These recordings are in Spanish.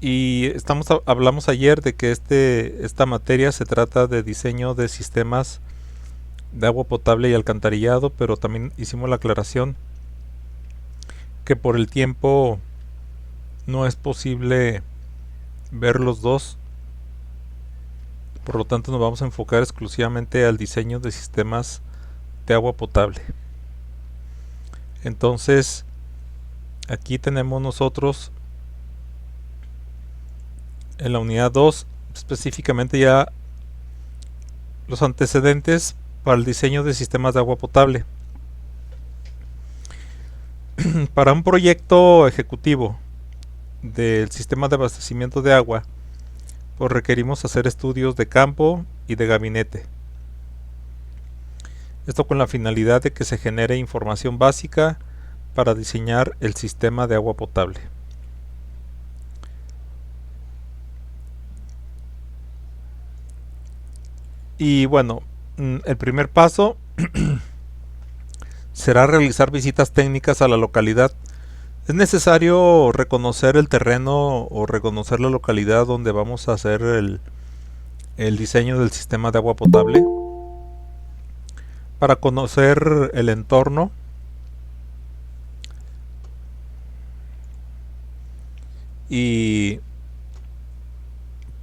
Y hablamos ayer de que esta materia se trata de diseño de sistemas de agua potable y alcantarillado, pero también hicimos la aclaración que por el tiempo no es posible ver los dos, por lo tanto nos vamos a enfocar exclusivamente al diseño de sistemas de agua potable. Entonces, aquí tenemos nosotros en la unidad 2 específicamente ya los antecedentes para el diseño de sistemas de agua potable. Para un proyecto ejecutivo del sistema de abastecimiento de agua, pues requerimos hacer estudios de campo y de gabinete. Esto con la finalidad de que se genere información básica para diseñar el sistema de agua potable. Y bueno, el primer paso será realizar visitas técnicas a la localidad. Es necesario reconocer el terreno o reconocer la localidad donde vamos a hacer el diseño del sistema de agua potable para conocer el entorno y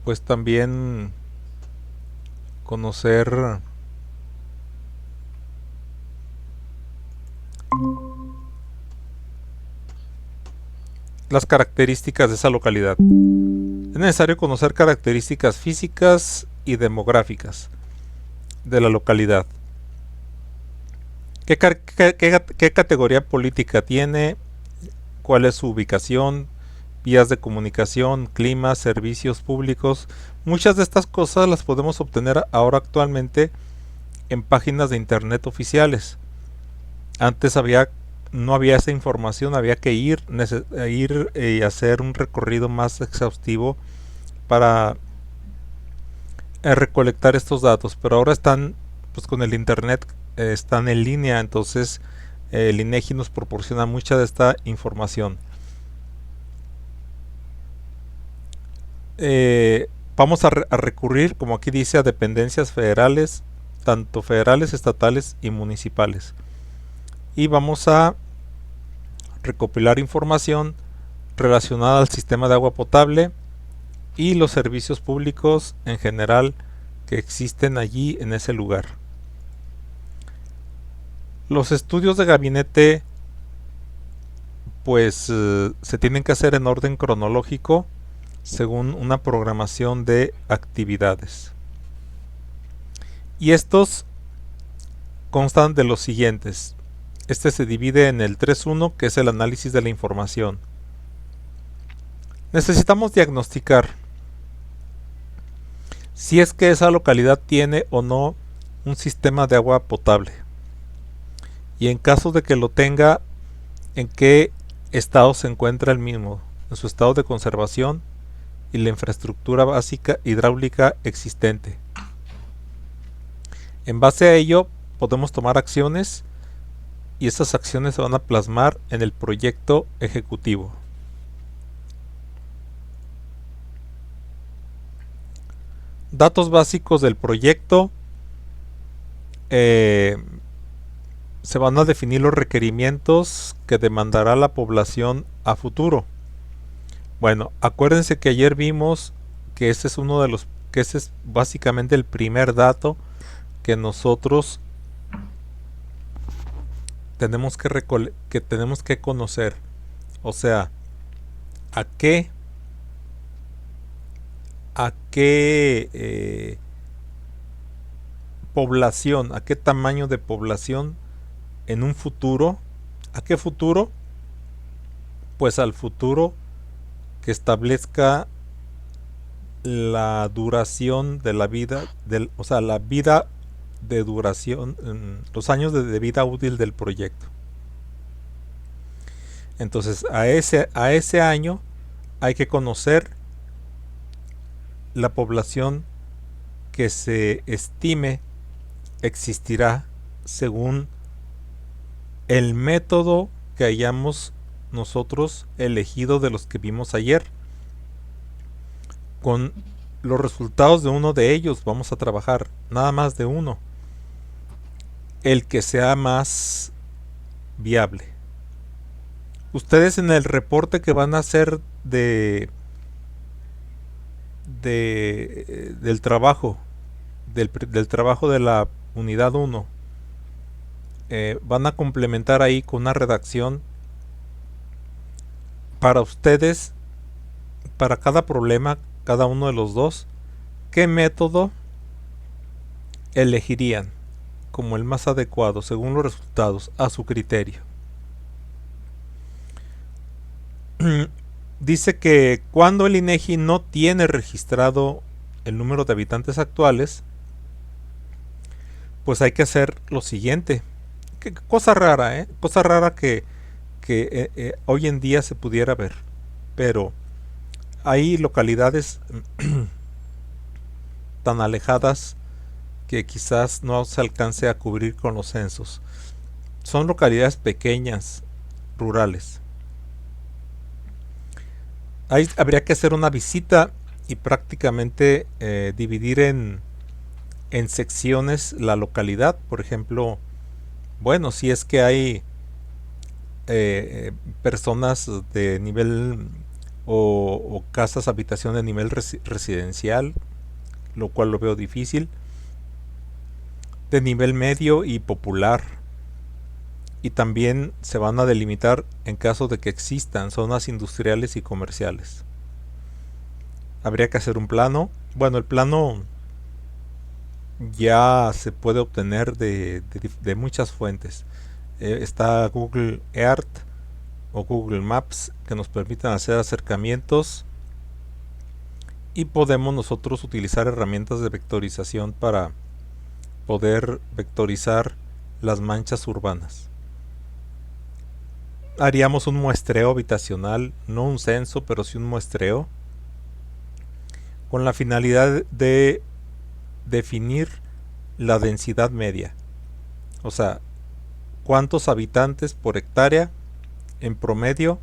pues también conocer las características de esa localidad. Es necesario conocer características físicas y demográficas de la localidad. ¿Qué categoría política tiene? ¿Cuál es su ubicación? Vías de comunicación, clima, servicios públicos. Muchas de estas cosas las podemos obtener ahora actualmente en páginas de internet oficiales. Antes no había esa información, había que ir y hacer un recorrido más exhaustivo para recolectar estos datos, pero ahora están pues con el internet, están en línea, entonces el INEGI nos proporciona mucha de esta información. Vamos a recurrir, como aquí dice, a dependencias federales, tanto federales, estatales y municipales. Y vamos a recopilar información relacionada al sistema de agua potable y los servicios públicos en general que existen allí en ese lugar. Los estudios de gabinete pues se tienen que hacer en orden cronológico según una programación de actividades. Y estos constan de los siguientes. Este se divide en el 3.1, que es el análisis de la información. Necesitamos diagnosticar si es que esa localidad tiene o no un sistema de agua potable. Y en caso de que lo tenga, en qué estado se encuentra el mismo, en su estado de conservación y la infraestructura básica hidráulica existente. En base a ello, podemos tomar acciones y estas acciones se van a plasmar en el proyecto ejecutivo. Datos básicos del proyecto. Se van a definir los requerimientos que demandará la población a futuro. Bueno, acuérdense que ayer vimos que ese es uno de los, que ese es básicamente el primer dato que nosotros tenemos que conocer. O sea, a qué población, a qué tamaño de población en un futuro. ¿A qué futuro? Pues al futuro que establezca la duración de la vida, o sea, la vida de duración, los años de vida útil del proyecto. Entonces, a ese año hay que conocer la población que se estime existirá según el método que hayamos nosotros elegido de los que vimos ayer. con los resultados de uno de ellos vamos a trabajar, nada más de uno, el que sea más viable. Ustedes en el reporte que van a hacer del trabajo, del trabajo de la unidad 1, van a complementar ahí con una redacción para ustedes, para cada problema, cada uno de los dos, qué método elegirían como el más adecuado según los resultados a su criterio. Dice que cuando el INEGI no tiene registrado el número de habitantes actuales, pues hay que hacer lo siguiente. Qué cosa rara, ¿eh? Cosa rara que hoy en día se pudiera ver. Pero hay localidades tan alejadas que quizás no se alcance a cubrir con los censos. Son localidades pequeñas, rurales. Ahí habría que hacer una visita y prácticamente dividir en secciones la localidad. Por ejemplo, bueno, si es que hay personas de nivel o casas habitación de nivel residencial, lo cual lo veo difícil, de nivel medio y popular. Y también se van a delimitar en caso de que existan zonas industriales y comerciales. Habría que hacer un plano. Bueno, el plano ya se puede obtener de muchas fuentes. Está Google Earth o Google Maps que nos permiten hacer acercamientos y podemos nosotros utilizar herramientas de vectorización para poder vectorizar las manchas urbanas. Haríamos un muestreo habitacional, no un censo, pero sí un muestreo, con la finalidad de definir la densidad media. O sea, cuántos habitantes por hectárea en promedio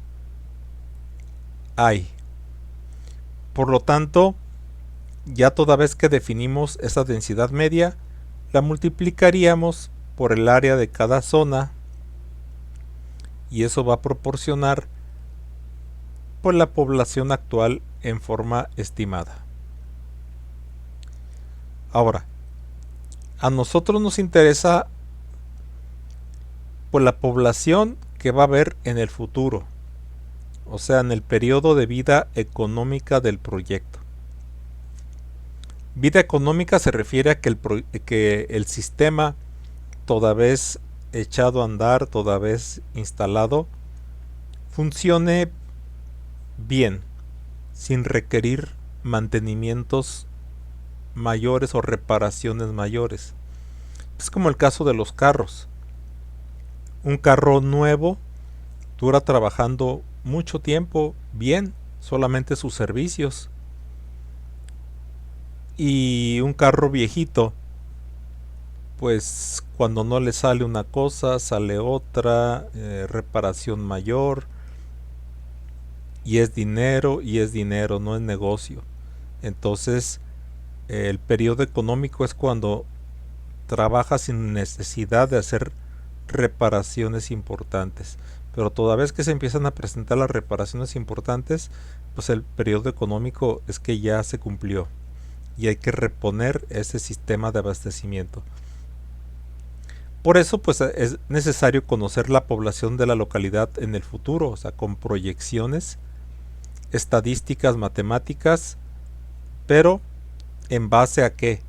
hay. Por lo tanto, ya toda vez que definimos esa densidad media, la multiplicaríamos por el área de cada zona y eso va a proporcionar por la población actual en forma estimada. Ahora, a nosotros nos interesa por la población que va a haber en el futuro, o sea, en el periodo de vida económica del proyecto. Vida económica se refiere a que el sistema, toda vez echado a andar, toda vez instalado, funcione bien, sin requerir mantenimientos mayores o reparaciones mayores. Es como el caso de los carros. Un carro nuevo dura trabajando mucho tiempo bien, solamente sus servicios. Y un carro viejito, pues cuando no le sale una cosa, sale otra, reparación mayor, y es dinero, no es negocio. Entonces, el periodo económico es cuando trabaja sin necesidad de hacer reparaciones importantes. Pero toda vez que se empiezan a presentar las reparaciones importantes, pues el periodo económico es que ya se cumplió y hay que reponer ese sistema de abastecimiento. Por eso pues es necesario conocer la población de la localidad en el futuro, o sea, con proyecciones, estadísticas, matemáticas, pero ¿en base a qué?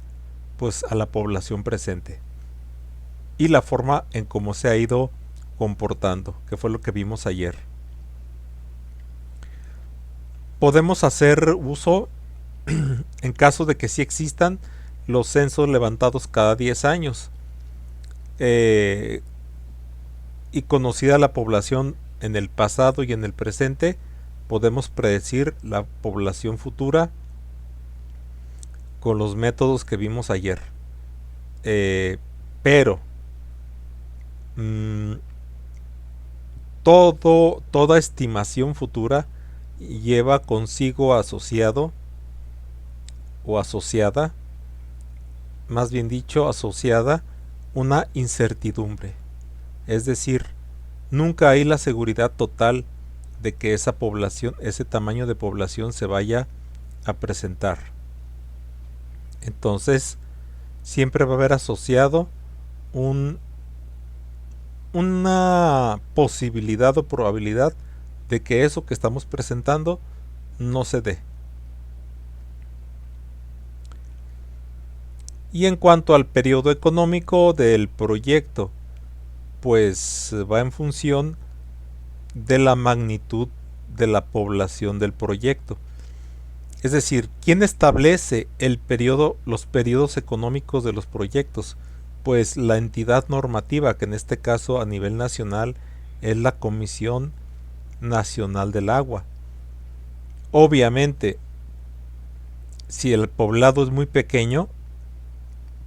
Pues a la población presente y la forma en cómo se ha ido comportando, que fue lo que vimos ayer. Podemos hacer uso, en caso de que sí existan, los censos levantados cada 10 años. Y conocida la población en el pasado y en el presente, podemos predecir la población futura con los métodos que vimos ayer. Pero toda estimación futura lleva consigo asociado o asociada, más bien dicho, asociada una incertidumbre. Es decir, nunca hay la seguridad total de que esa población, ese tamaño de población se vaya a presentar. Entonces, siempre va a haber asociado un, una posibilidad o probabilidad de que eso que estamos presentando no se dé. Y en cuanto al periodo económico del proyecto, pues va en función de la magnitud de la población del proyecto. Es decir, ¿quién establece los periodos económicos de los proyectos? Pues la entidad normativa, que en este caso a nivel nacional es la Comisión Nacional del Agua. Obviamente, si el poblado es muy pequeño,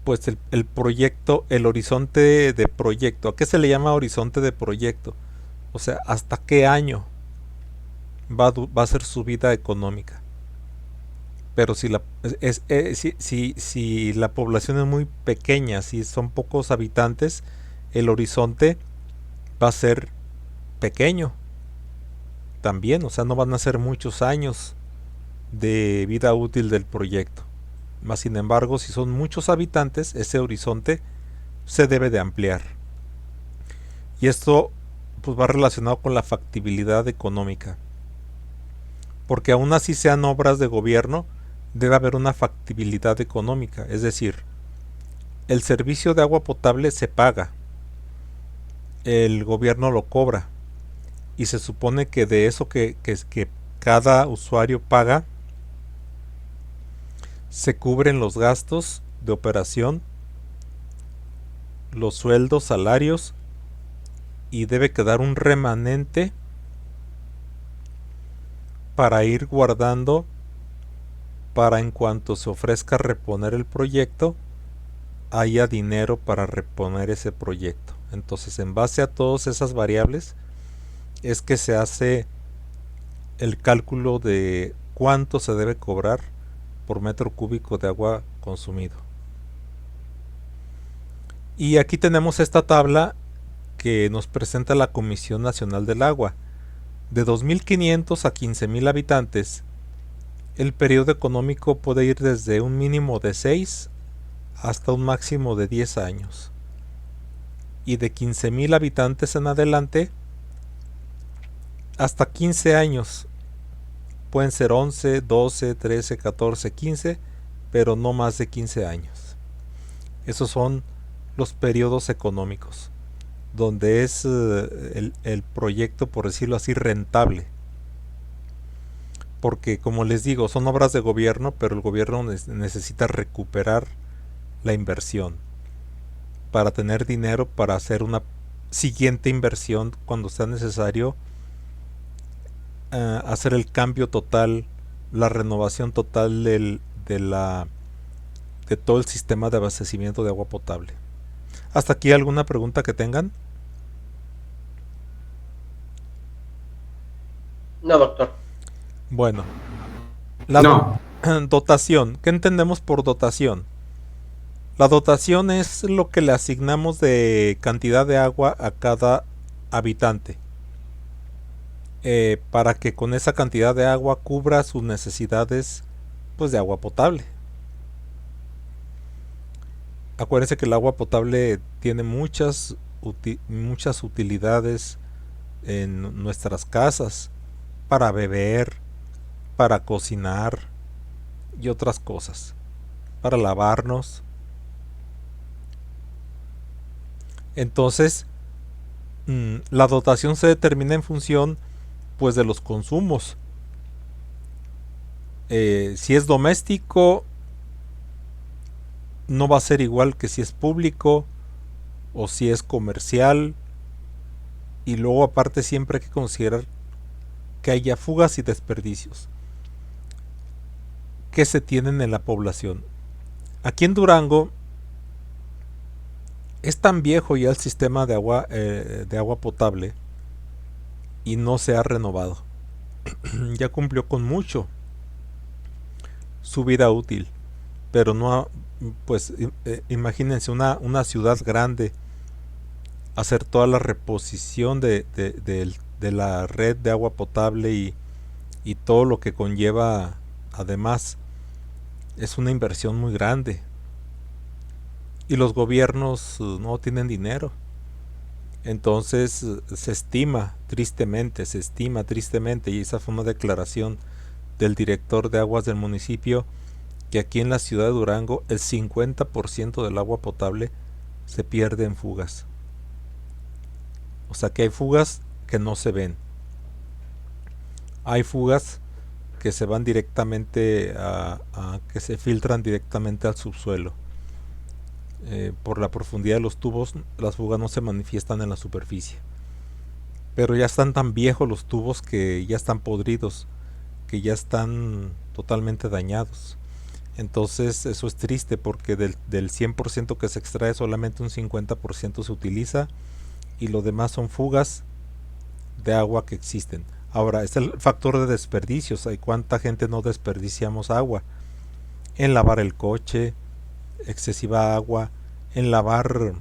pues el proyecto, el horizonte de proyecto, ¿a qué se le llama horizonte de proyecto? O sea, ¿hasta qué año va a ser su vida económica? Pero si la población es muy pequeña, si son pocos habitantes, el horizonte va a ser pequeño también, o sea, no van a ser muchos años de vida útil del proyecto. Más sin embargo, si son muchos habitantes, ese horizonte se debe de ampliar. Y esto pues va relacionado con la factibilidad económica. Porque aún así sean obras de gobierno, debe haber una factibilidad económica. Es decir, el servicio de agua potable se paga, el gobierno lo cobra, y se supone que de eso que cada usuario paga, se cubren los gastos de operación, los sueldos, salarios, y debe quedar un remanente para ir guardando para en cuanto se ofrezca reponer el proyecto, haya dinero para reponer ese proyecto. Entonces, en base a todas esas variables, es que se hace el cálculo de cuánto se debe cobrar por metro cúbico de agua consumido. Y aquí tenemos esta tabla que nos presenta la Comisión Nacional del Agua. De 2.500 a 15.000 habitantes, el periodo económico puede ir desde un mínimo de 6 hasta un máximo de 10 años. Y de 15.000 habitantes en adelante, hasta 15 años. Pueden ser 11, 12, 13, 14, 15, pero no más de 15 años. Esos son los periodos económicos, donde es el proyecto, por decirlo así, rentable. Porque, como les digo, son obras de gobierno, pero el gobierno necesita recuperar la inversión para tener dinero para hacer una siguiente inversión cuando sea necesario hacer el cambio total, la renovación total de todo el sistema de abastecimiento de agua potable. ¿Hasta aquí alguna pregunta que tengan? No, doctor. Bueno, la No, dotación. ¿Qué entendemos por dotación? La dotación es lo que le asignamos de cantidad de agua a cada habitante, para que con esa cantidad de agua cubra sus necesidades, pues, de agua potable. Acuérdense que el agua potable tiene muchas utilidades en nuestras casas, para beber, para cocinar y otras cosas, para lavarnos. Entonces, la dotación se determina en función, pues, de los consumos. Si es doméstico, no va a ser igual que si es público o si es comercial. Y luego, aparte, siempre hay que considerar que haya fugas y desperdicios que se tienen en la población. Aquí en Durango es tan viejo ya el sistema de agua potable y no se ha renovado. Ya cumplió con mucho su vida útil. pero no, pues imagínense una ciudad grande, hacer toda la reposición de la red de agua potable y todo lo que conlleva además. Es una inversión muy grande y los gobiernos no tienen dinero. Entonces se estima tristemente, y esa fue una declaración del director de aguas del municipio, que aquí en la ciudad de Durango el 50% del agua potable se pierde en fugas. O sea que hay fugas que no se ven. Hay fugas que se van directamente que se filtran directamente al subsuelo. Por la profundidad de los tubos, las fugas no se manifiestan en la superficie. Pero ya están tan viejos los tubos que ya están podridos, que ya están totalmente dañados. Entonces eso es triste porque del 100% que se extrae solamente un 50% se utiliza y lo demás son fugas de agua que existen. Ahora, es el factor de desperdicios. Hay cuánta gente no desperdiciamos agua. En lavar el coche, excesiva agua. En lavar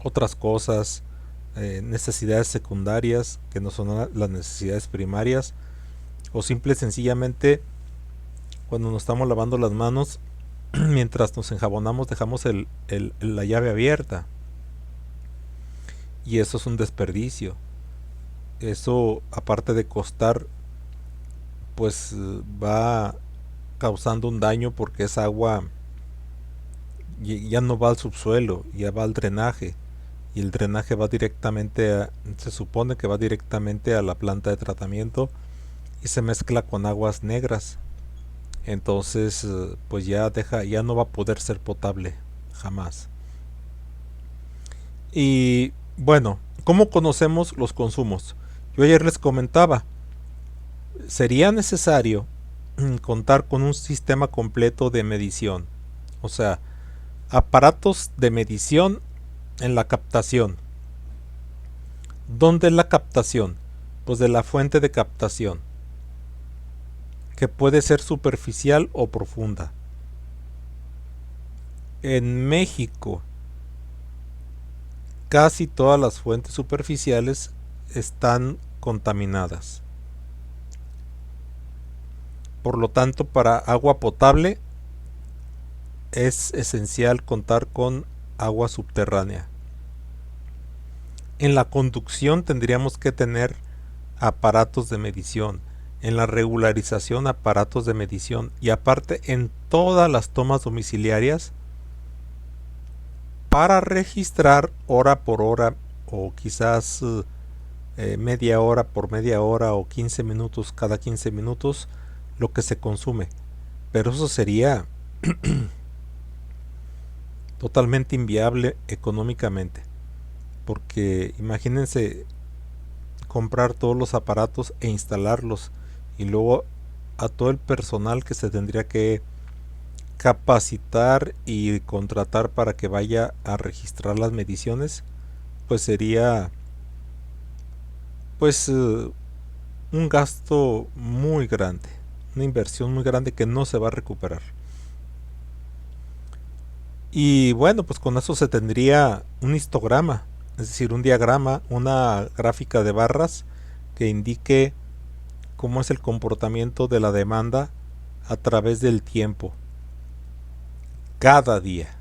otras cosas, necesidades secundarias que no son las necesidades primarias. O simple y sencillamente cuando nos estamos lavando las manos, mientras nos enjabonamos dejamos la llave abierta. Y eso es un desperdicio. Eso, aparte de costar, pues va causando un daño porque esa agua ya no va al subsuelo, ya va al drenaje. Y el drenaje va directamente se supone que va directamente a la planta de tratamiento y se mezcla con aguas negras. Entonces, pues ya no va a poder ser potable jamás. Y bueno, ¿cómo conocemos los consumos? Yo ayer les comentaba, sería necesario contar con un sistema completo de medición, o sea, aparatos de medición en la captación. ¿Dónde es la captación? Pues de la fuente de captación, que puede ser superficial o profunda. En México, casi todas las fuentes superficiales están contaminadas. Por lo tanto, para agua potable es esencial contar con agua subterránea. En la conducción tendríamos que tener aparatos de medición, en la regularización aparatos de medición y aparte en todas las tomas domiciliarias para registrar hora por hora o quizás media hora por media hora o 15 minutos cada 15 minutos lo que se consume. Pero eso sería totalmente inviable económicamente, porque imagínense comprar todos los aparatos e instalarlos y luego a todo el personal que se tendría que capacitar y contratar para que vaya a registrar las mediciones, pues sería pues un gasto muy grande, una inversión muy grande que no se va a recuperar. Y bueno, pues con eso se tendría un histograma, es decir, un diagrama, una gráfica de barras que indique cómo es el comportamiento de la demanda a través del tiempo, cada día,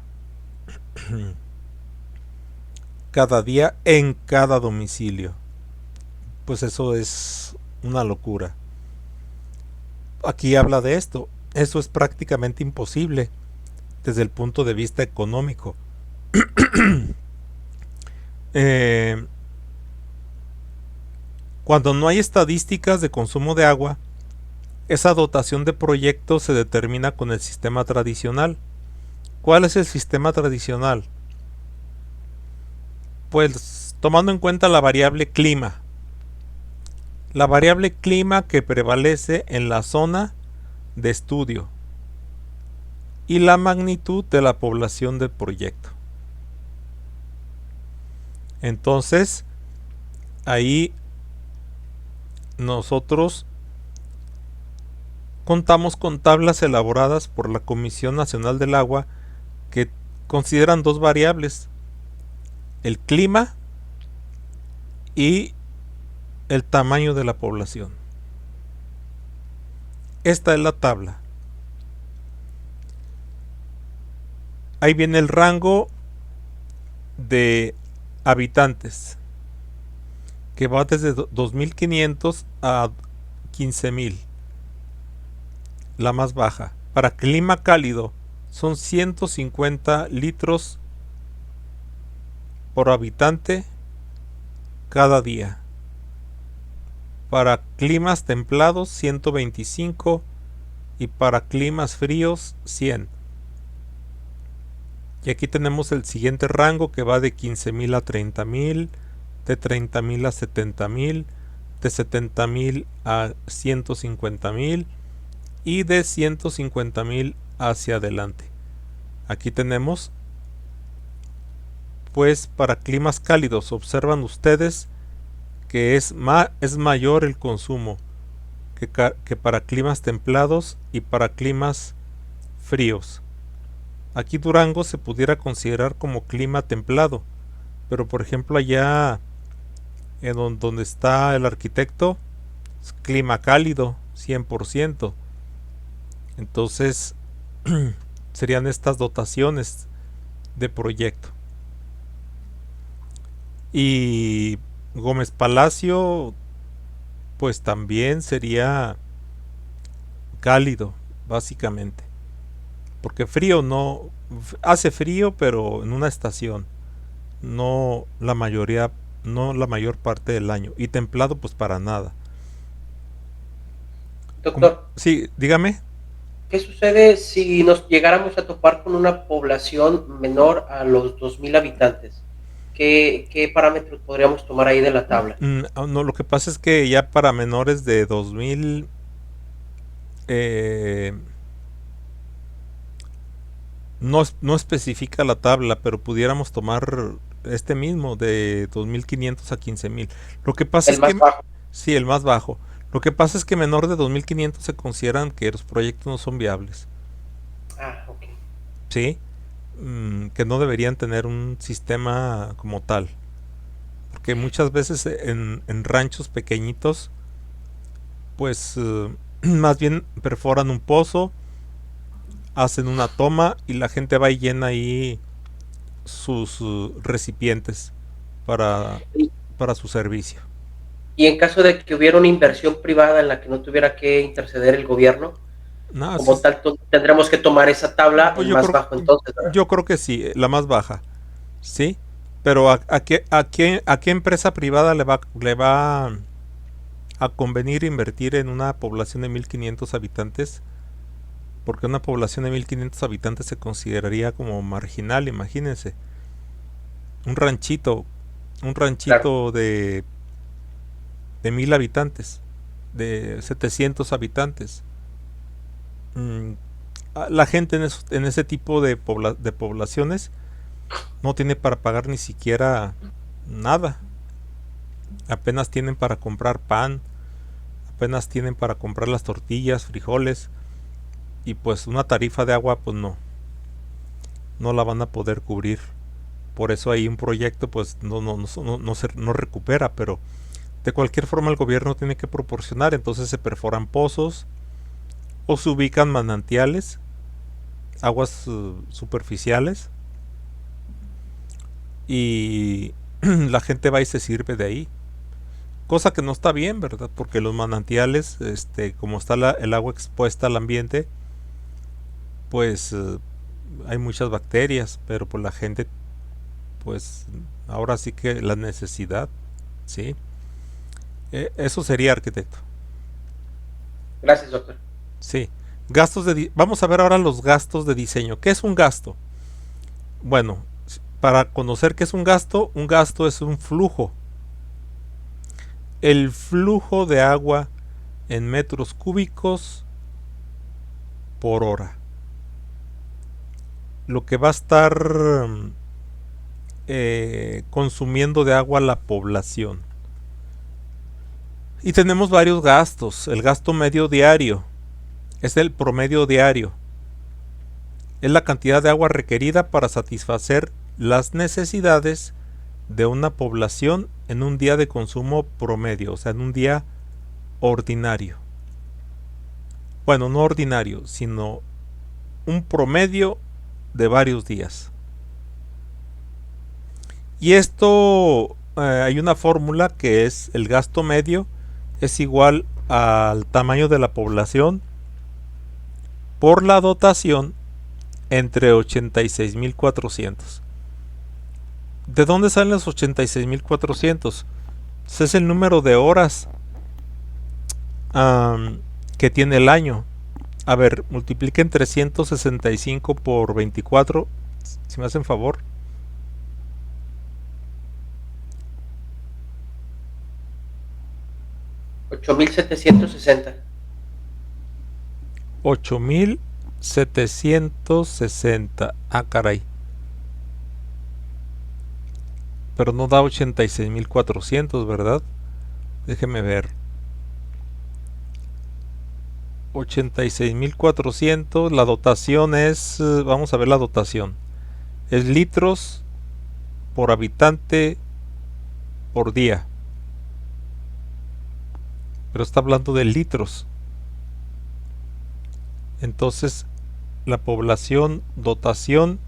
cada día en cada domicilio. Pues eso es una locura. Aquí habla de esto. Eso es prácticamente imposible desde el punto de vista económico. eh, Cuando no hay estadísticas de consumo de agua, esa dotación de proyectos se determina con el sistema tradicional. ¿Cuál es el sistema tradicional? Pues tomando en cuenta la variable clima. La variable clima que prevalece en la zona de estudio y la magnitud de la población del proyecto. Entonces, ahí nosotros contamos con tablas elaboradas por la Comisión Nacional del Agua que consideran dos variables, el clima y el tamaño de la población. Esta es la tabla. Ahí viene el rango de habitantes, que va desde 2500 a 15000, la más baja. Para clima cálido son 150 litros por habitante cada día. Para climas templados 125 y para climas fríos 100. Y aquí tenemos el siguiente rango que va de 15,000 a 30,000, de 30,000 a 70,000, de 70,000 a 150,000 y de 150,000 hacia adelante. Aquí tenemos, pues para climas cálidos, observan ustedes que es mayor el consumo que para climas templados y para climas fríos. Aquí Durango se pudiera considerar como clima templado, pero por ejemplo allá en donde está el arquitecto, es clima cálido, 100%. Entonces serían estas dotaciones de proyecto. Y Gómez Palacio, pues también sería cálido, básicamente. Porque frío no, hace frío, pero en una estación, no la mayoría, no la mayor parte del año. Y templado, pues para nada. Doctor, Sí, dígame. ¿qué sucede si nos llegáramos a topar con una población menor a los 2.000 habitantes? ¿Qué parámetros podríamos tomar ahí de la tabla? No, lo que pasa es que ya para menores de 2000, eh, no especifica la tabla, pero pudiéramos tomar este mismo de 2500 a 15000. Lo que pasa El es más que, bajo. sí, el más bajo. Lo que pasa es que menor de 2500 se consideran que los proyectos no son viables. Ah, ok. Sí, que no deberían tener un sistema como tal. Porque muchas veces en ranchos pequeñitos, pues más bien perforan un pozo, hacen una toma y la gente va y llena ahí sus recipientes para, Y, para su servicio. y en caso de que hubiera una inversión privada en la que no tuviera que interceder el gobierno, No, sí, como tal, tendremos que tomar esa tabla, pues el más bajo entonces, ¿verdad? yo creo que sí, la más baja, sí. Pero a qué empresa privada le va a convenir invertir en una población de 1500 habitantes? Porque una población de 1500 habitantes se consideraría como marginal, imagínense. Un ranchito, un Claro. ranchito de 1000 habitantes, de 700 habitantes. Mm, la gente en ese tipo de poblaciones no tiene para pagar ni siquiera nada. Apenas tienen para comprar pan, apenas tienen para comprar las tortillas, frijoles, y pues una tarifa de agua pues no la van a poder cubrir. Por eso hay un proyecto pues no recupera, pero de cualquier forma el gobierno tiene que proporcionar, entonces se perforan pozos o se ubican manantiales, aguas superficiales, y la gente va y se sirve de ahí. Cosa que no está bien, ¿verdad? Porque los manantiales, como está el agua expuesta al ambiente, pues hay muchas bacterias, pero pues la gente, pues ahora sí que la necesidad, ¿sí? Eso sería, arquitecto. Gracias, doctor. Sí. Vamos a ver ahora los gastos de diseño. ¿Qué es un gasto? Bueno, para conocer qué es un gasto es un flujo. El flujo de agua en metros cúbicos por hora. Lo que va a estar consumiendo de agua la población. Y tenemos varios gastos. El gasto medio diario. es el promedio diario. Es la cantidad de agua requerida para satisfacer las necesidades de una población en un día de consumo promedio, o sea, en un día ordinario. Bueno, no ordinario, sino un promedio de varios días. Y esto, hay una fórmula que es el gasto medio es igual al tamaño de la población por la dotación entre 86.400. ¿De dónde salen los 86.400? Ese es el número de horas que tiene el año. A ver, multipliquen 365 por 24, si me hacen favor. 8.760. 8760. Ah, caray. Pero no da 86.400, ¿verdad? Déjeme ver. 86.400. La dotación es... vamos a ver la dotación. Es litros por habitante por día. Pero está hablando de litros. Entonces, la población, dotación,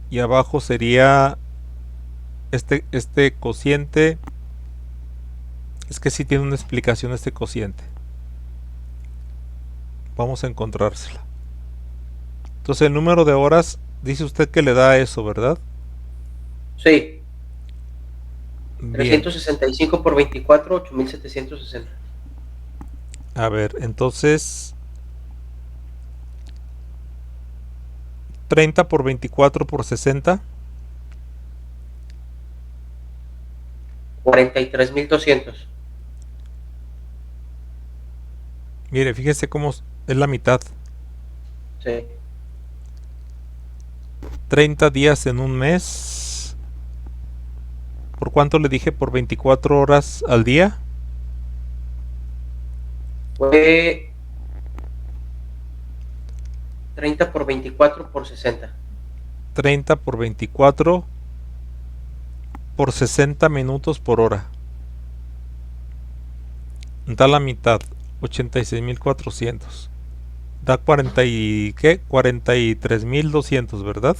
y abajo sería este cociente. Es que sí tiene una explicación este cociente. Vamos a encontrársela. Entonces, el número de horas, dice usted que le da eso, ¿verdad? Sí. Bien. 365 por 24, 8.760. A ver, entonces 30 por 24 por 60. 43.200. Mire, fíjese cómo es la mitad. Sí. 30 días en un mes. ¿Por cuánto le dije? Por 24 horas al día. Fue 30 por 24 por 60. 30 por 24 por 60 minutos por hora. Da la mitad. 86.400. Da 40 y ¿qué? 43.200, ¿verdad?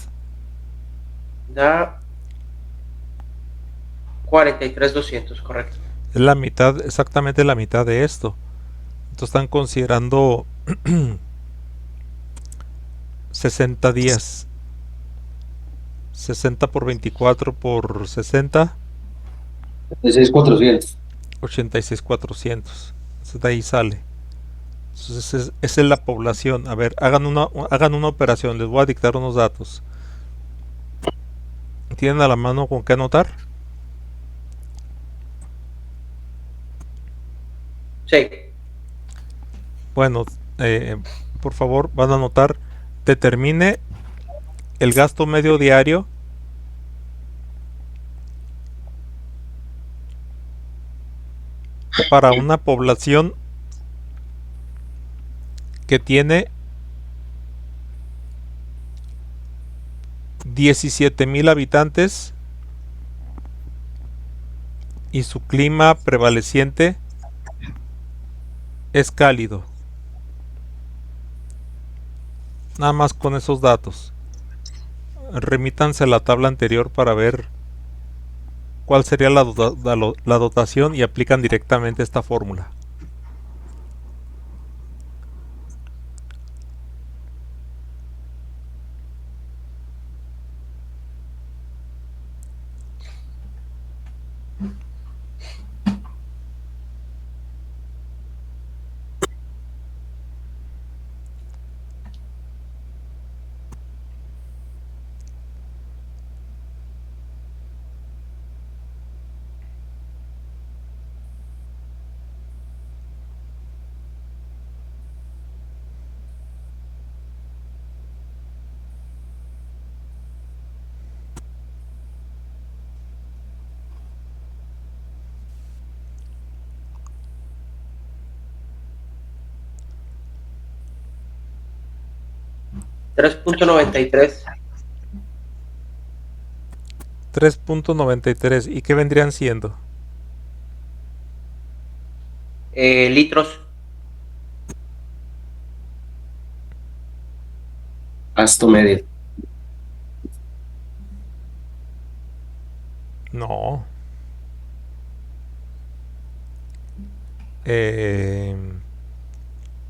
Da 43.200, correcto. Es la mitad, exactamente la mitad de esto. Entonces están considerando 60 días. 60 por 24 por 60. 86.400. 86.400. Entonces de ahí sale. Entonces esa es la población. A ver, hagan una operación. Les voy a dictar unos datos. ¿Tienen a la mano con qué anotar? Sí. Bueno, por favor, van a anotar. Determine el gasto medio diario para una población que tiene 17.000 habitantes y su clima prevaleciente es cálido. Nada más con esos datos. Remítanse a la tabla anterior para ver cuál sería la dotación y aplican directamente esta fórmula. 3.93. 3.93. ¿Y qué vendrían siendo? Litros. Gasto medio. No.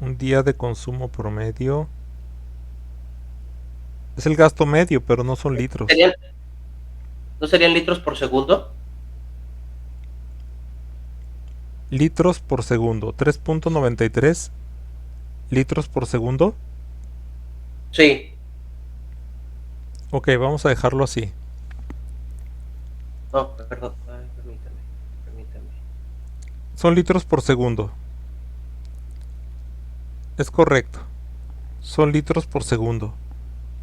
Un día de consumo promedio. Es el gasto medio, pero no son litros. ¿No serían litros por segundo? Litros por segundo. 3.93 litros por segundo. Sí. Ok, vamos a dejarlo así. No, perdón. Ay, permítame. Son litros por segundo. Es correcto. Son litros por segundo.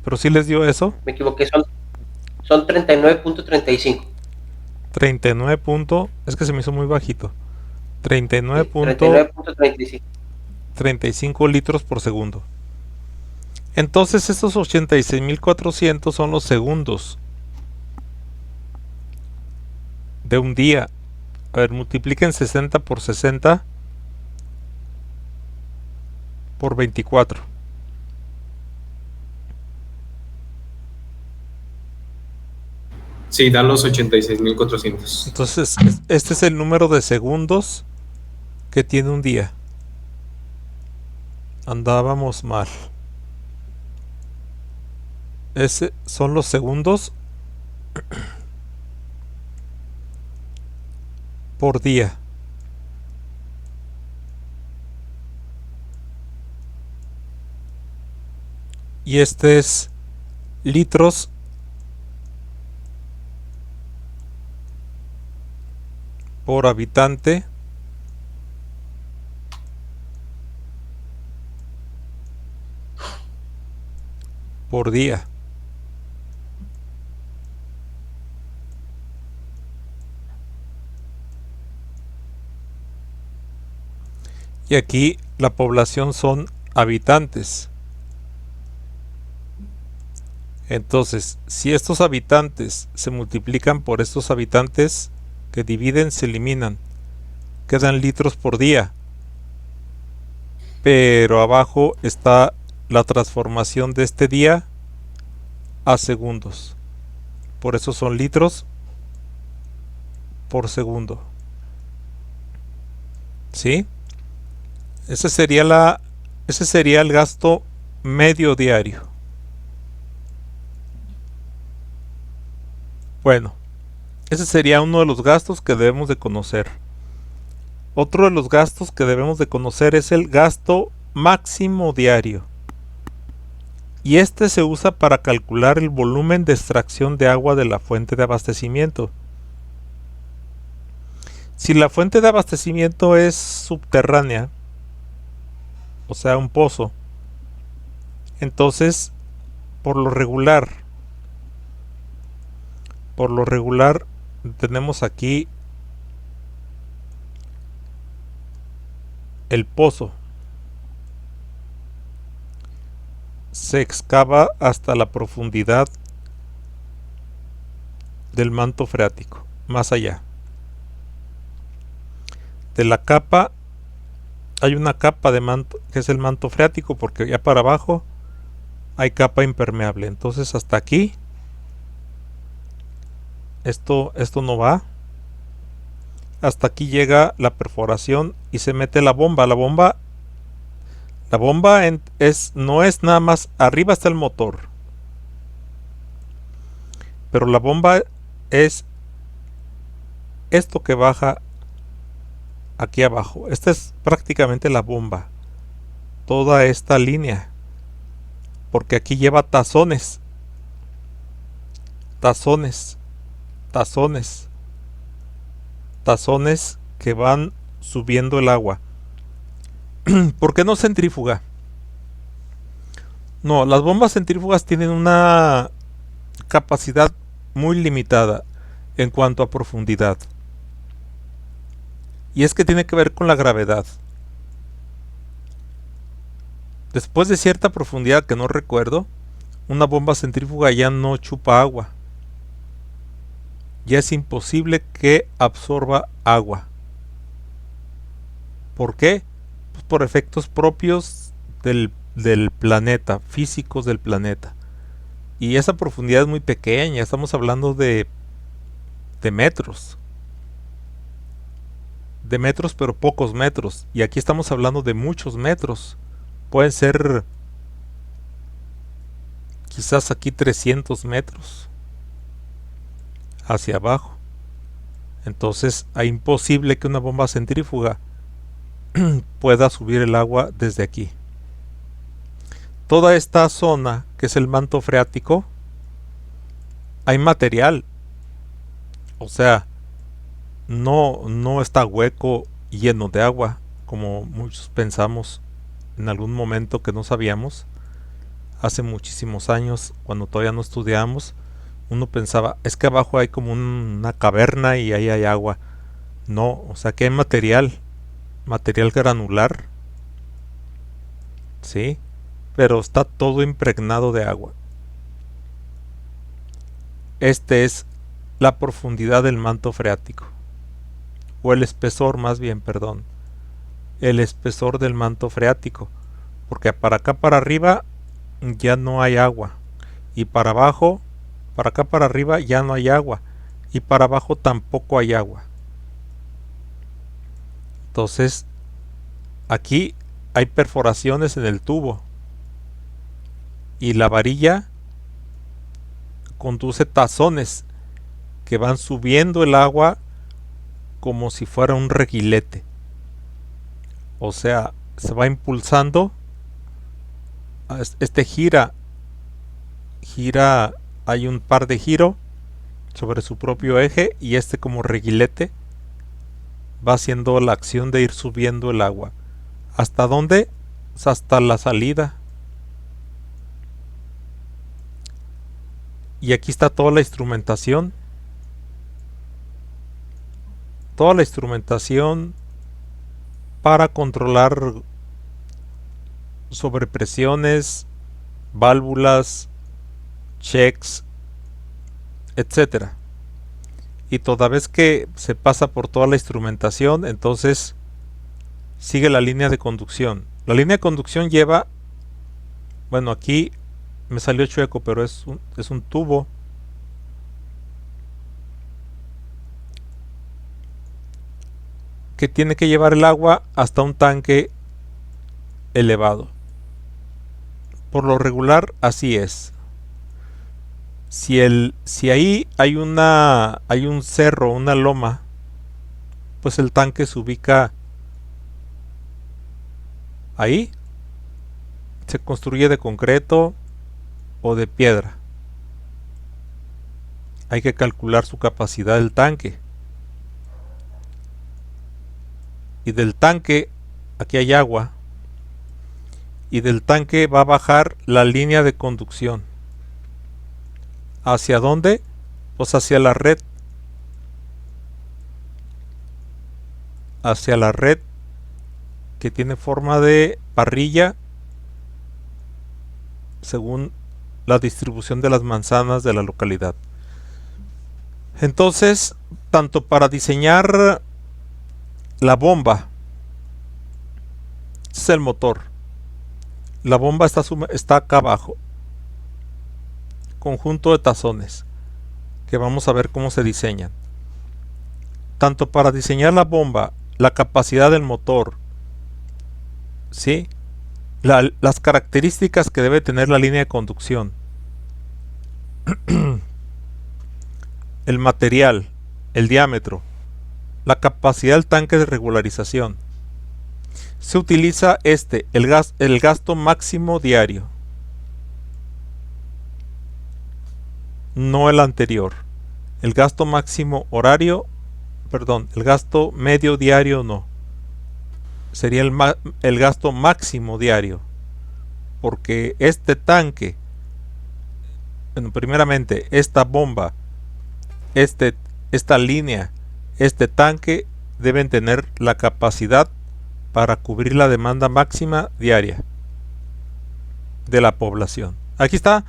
¿Pero sí les dio eso? Me equivoqué, son 39.35. 39 punto... Es que se me hizo muy bajito. 39.35. 39.35 litros por segundo. Entonces estos 86.400 son los segundos de un día. A ver, multipliquen 60 por 60 por 24. Sí, da los 86.400. Entonces, este es el número de segundos que tiene un día. Andábamos mal. Ese son los segundos por día. Y este es litros por habitante por día. Y aquí la población son habitantes. Entonces, si estos habitantes se multiplican por estos habitantes que dividen, se eliminan. Quedan litros por día. Pero abajo está la transformación de este día a segundos. Por eso son litros por segundo. ¿Sí? Ese sería el gasto medio diario. Bueno, ese sería uno de los gastos que debemos de conocer. Otro de los gastos que debemos de conocer es el gasto máximo diario. Y este se usa para calcular el volumen de extracción de agua de la fuente de abastecimiento. Si la fuente de abastecimiento es subterránea, o sea, un pozo, entonces, por lo regular, tenemos aquí el pozo. Se excava hasta la profundidad del manto freático, más allá. De la capa, hay una capa de manto, que es el manto freático, porque ya para abajo hay capa impermeable. Entonces hasta aquí, esto no va. Hasta aquí llega la perforación y se mete la bomba. La bomba no es nada más, arriba está el motor, pero la bomba es esto que baja aquí abajo. Esta es prácticamente la bomba, toda esta línea, porque aquí lleva tazones que van subiendo el agua. ¿Por qué no centrífuga? No, las bombas centrífugas tienen una capacidad muy limitada en cuanto a profundidad. Y es que tiene que ver con la gravedad. Después de cierta profundidad que no recuerdo, una bomba centrífuga ya no chupa agua. Ya es imposible que absorba agua. ¿Por qué? Pues por efectos propios del planeta, físicos del planeta. Y esa profundidad es muy pequeña, estamos hablando de metros. De metros, pero pocos metros. Y aquí estamos hablando de muchos metros. Pueden ser quizás aquí 300 metros hacia abajo. Entonces es imposible que una bomba centrífuga pueda subir el agua desde aquí. Toda esta zona, que es el manto freático, hay material. O sea, no está hueco y lleno de agua, como muchos pensamos en algún momento que no sabíamos. Hace muchísimos años, cuando todavía no estudiábamos, uno pensaba, es que abajo hay como una caverna y ahí hay agua. No, o sea que hay material granular, ¿sí? Pero está todo impregnado de agua. Este es la profundidad del manto freático, o el espesor más bien, perdón, el espesor del manto freático, porque para acá para arriba ya no hay agua, y para abajo, para acá para arriba ya no hay agua, y para abajo tampoco hay agua. Entonces aquí hay perforaciones en el tubo y la varilla conduce tazones que van subiendo el agua como si fuera un reguilete. O sea, se va impulsando. Este gira, hay un par de giro sobre su propio eje, y este como reguilete va haciendo la acción de ir subiendo el agua. ¿Hasta dónde? Pues hasta la salida. Y aquí está toda la instrumentación. Toda la instrumentación para controlar sobrepresiones, válvulas, checks, etcétera. Y toda vez que se pasa por toda la instrumentación, entonces sigue la línea de conducción. La línea de conducción lleva, bueno, aquí me salió chueco, pero es un tubo que tiene que llevar el agua hasta un tanque elevado. Por lo regular así es. Si ahí hay un cerro, una loma, pues el tanque se ubica ahí. Se construye de concreto o de piedra. Hay que calcular su capacidad del tanque. Y del tanque, aquí hay agua, y del tanque va a bajar la línea de conducción. ¿Hacia dónde? Pues hacia la red. Hacia la red que tiene forma de parrilla según la distribución de las manzanas de la localidad. Entonces, tanto para diseñar la bomba, es el motor. La bomba está acá abajo. Conjunto de tazones que vamos a ver cómo se diseñan. Tanto para diseñar la bomba, la capacidad del motor, ¿sí? Las características que debe tener la línea de conducción, el material, el diámetro, la capacidad del tanque de regularización. Se utiliza el gasto máximo diario, no el anterior. El gasto máximo horario, perdón, el gasto medio diario no. Sería el gasto máximo diario, porque este tanque, bueno, primeramente esta bomba, esta línea, este tanque deben tener la capacidad para cubrir la demanda máxima diaria de la población. Aquí está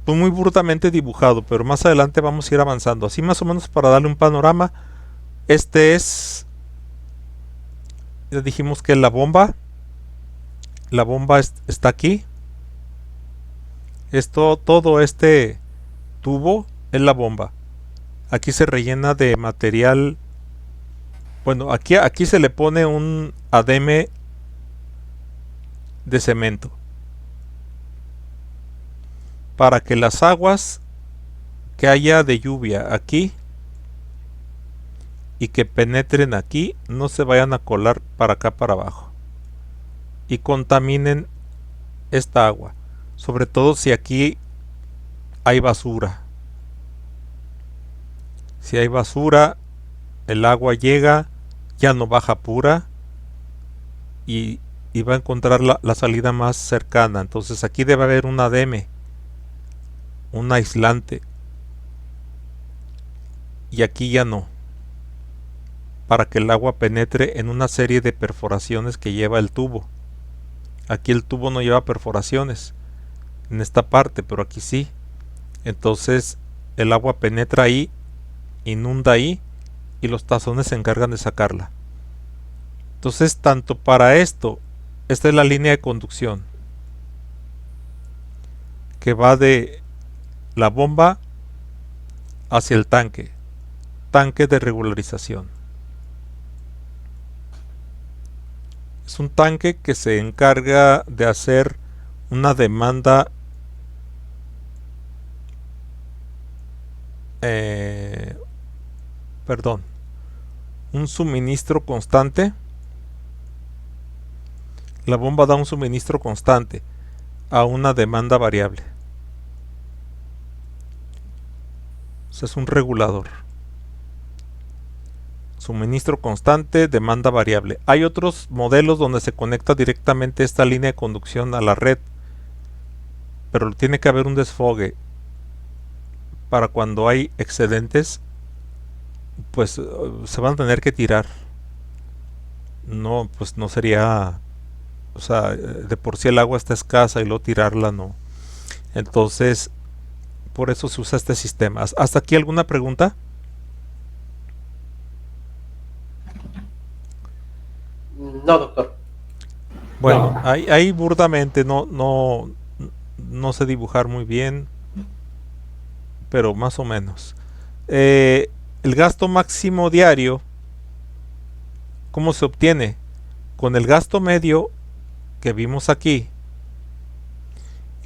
pues muy burdamente dibujado, pero más adelante vamos a ir avanzando. Así más o menos para darle un panorama. Este es, ya dijimos que es la bomba. La bomba está aquí. Todo este tubo es la bomba. Aquí se rellena de material. Bueno, aquí se le pone un ademe de cemento para que las aguas que haya de lluvia aquí y que penetren aquí no se vayan a colar para acá para abajo y contaminen esta agua, sobre todo si aquí hay basura. Si hay basura, el agua llega, ya no baja pura y va a encontrar la salida más cercana. Entonces aquí debe haber un ademe, un aislante, y aquí ya no, para que el agua penetre en una serie de perforaciones que lleva el tubo. Aquí el tubo no lleva perforaciones en esta parte, pero aquí sí. Entonces el agua penetra ahí, inunda ahí y los tazones se encargan de sacarla. Entonces, tanto para esto, esta es la línea de conducción que va de la bomba hacia el tanque de regularización. Es un tanque que se encarga de hacer una demanda un suministro constante. La bomba da un suministro constante a una demanda variable. O sea, es un regulador. Suministro constante, demanda variable. Hay otros modelos donde se conecta directamente esta línea de conducción a la red, pero tiene que haber un desfogue para cuando hay excedentes, pues se van a tener que tirar. No, pues no sería, o sea, de por sí el agua está escasa y luego tirarla no. Entonces, por eso se usa este sistema. ¿Hasta aquí alguna pregunta? No, doctor. Bueno, ahí burdamente no sé dibujar muy bien, pero más o menos. El gasto máximo diario, ¿cómo se obtiene? Con el gasto medio que vimos aquí,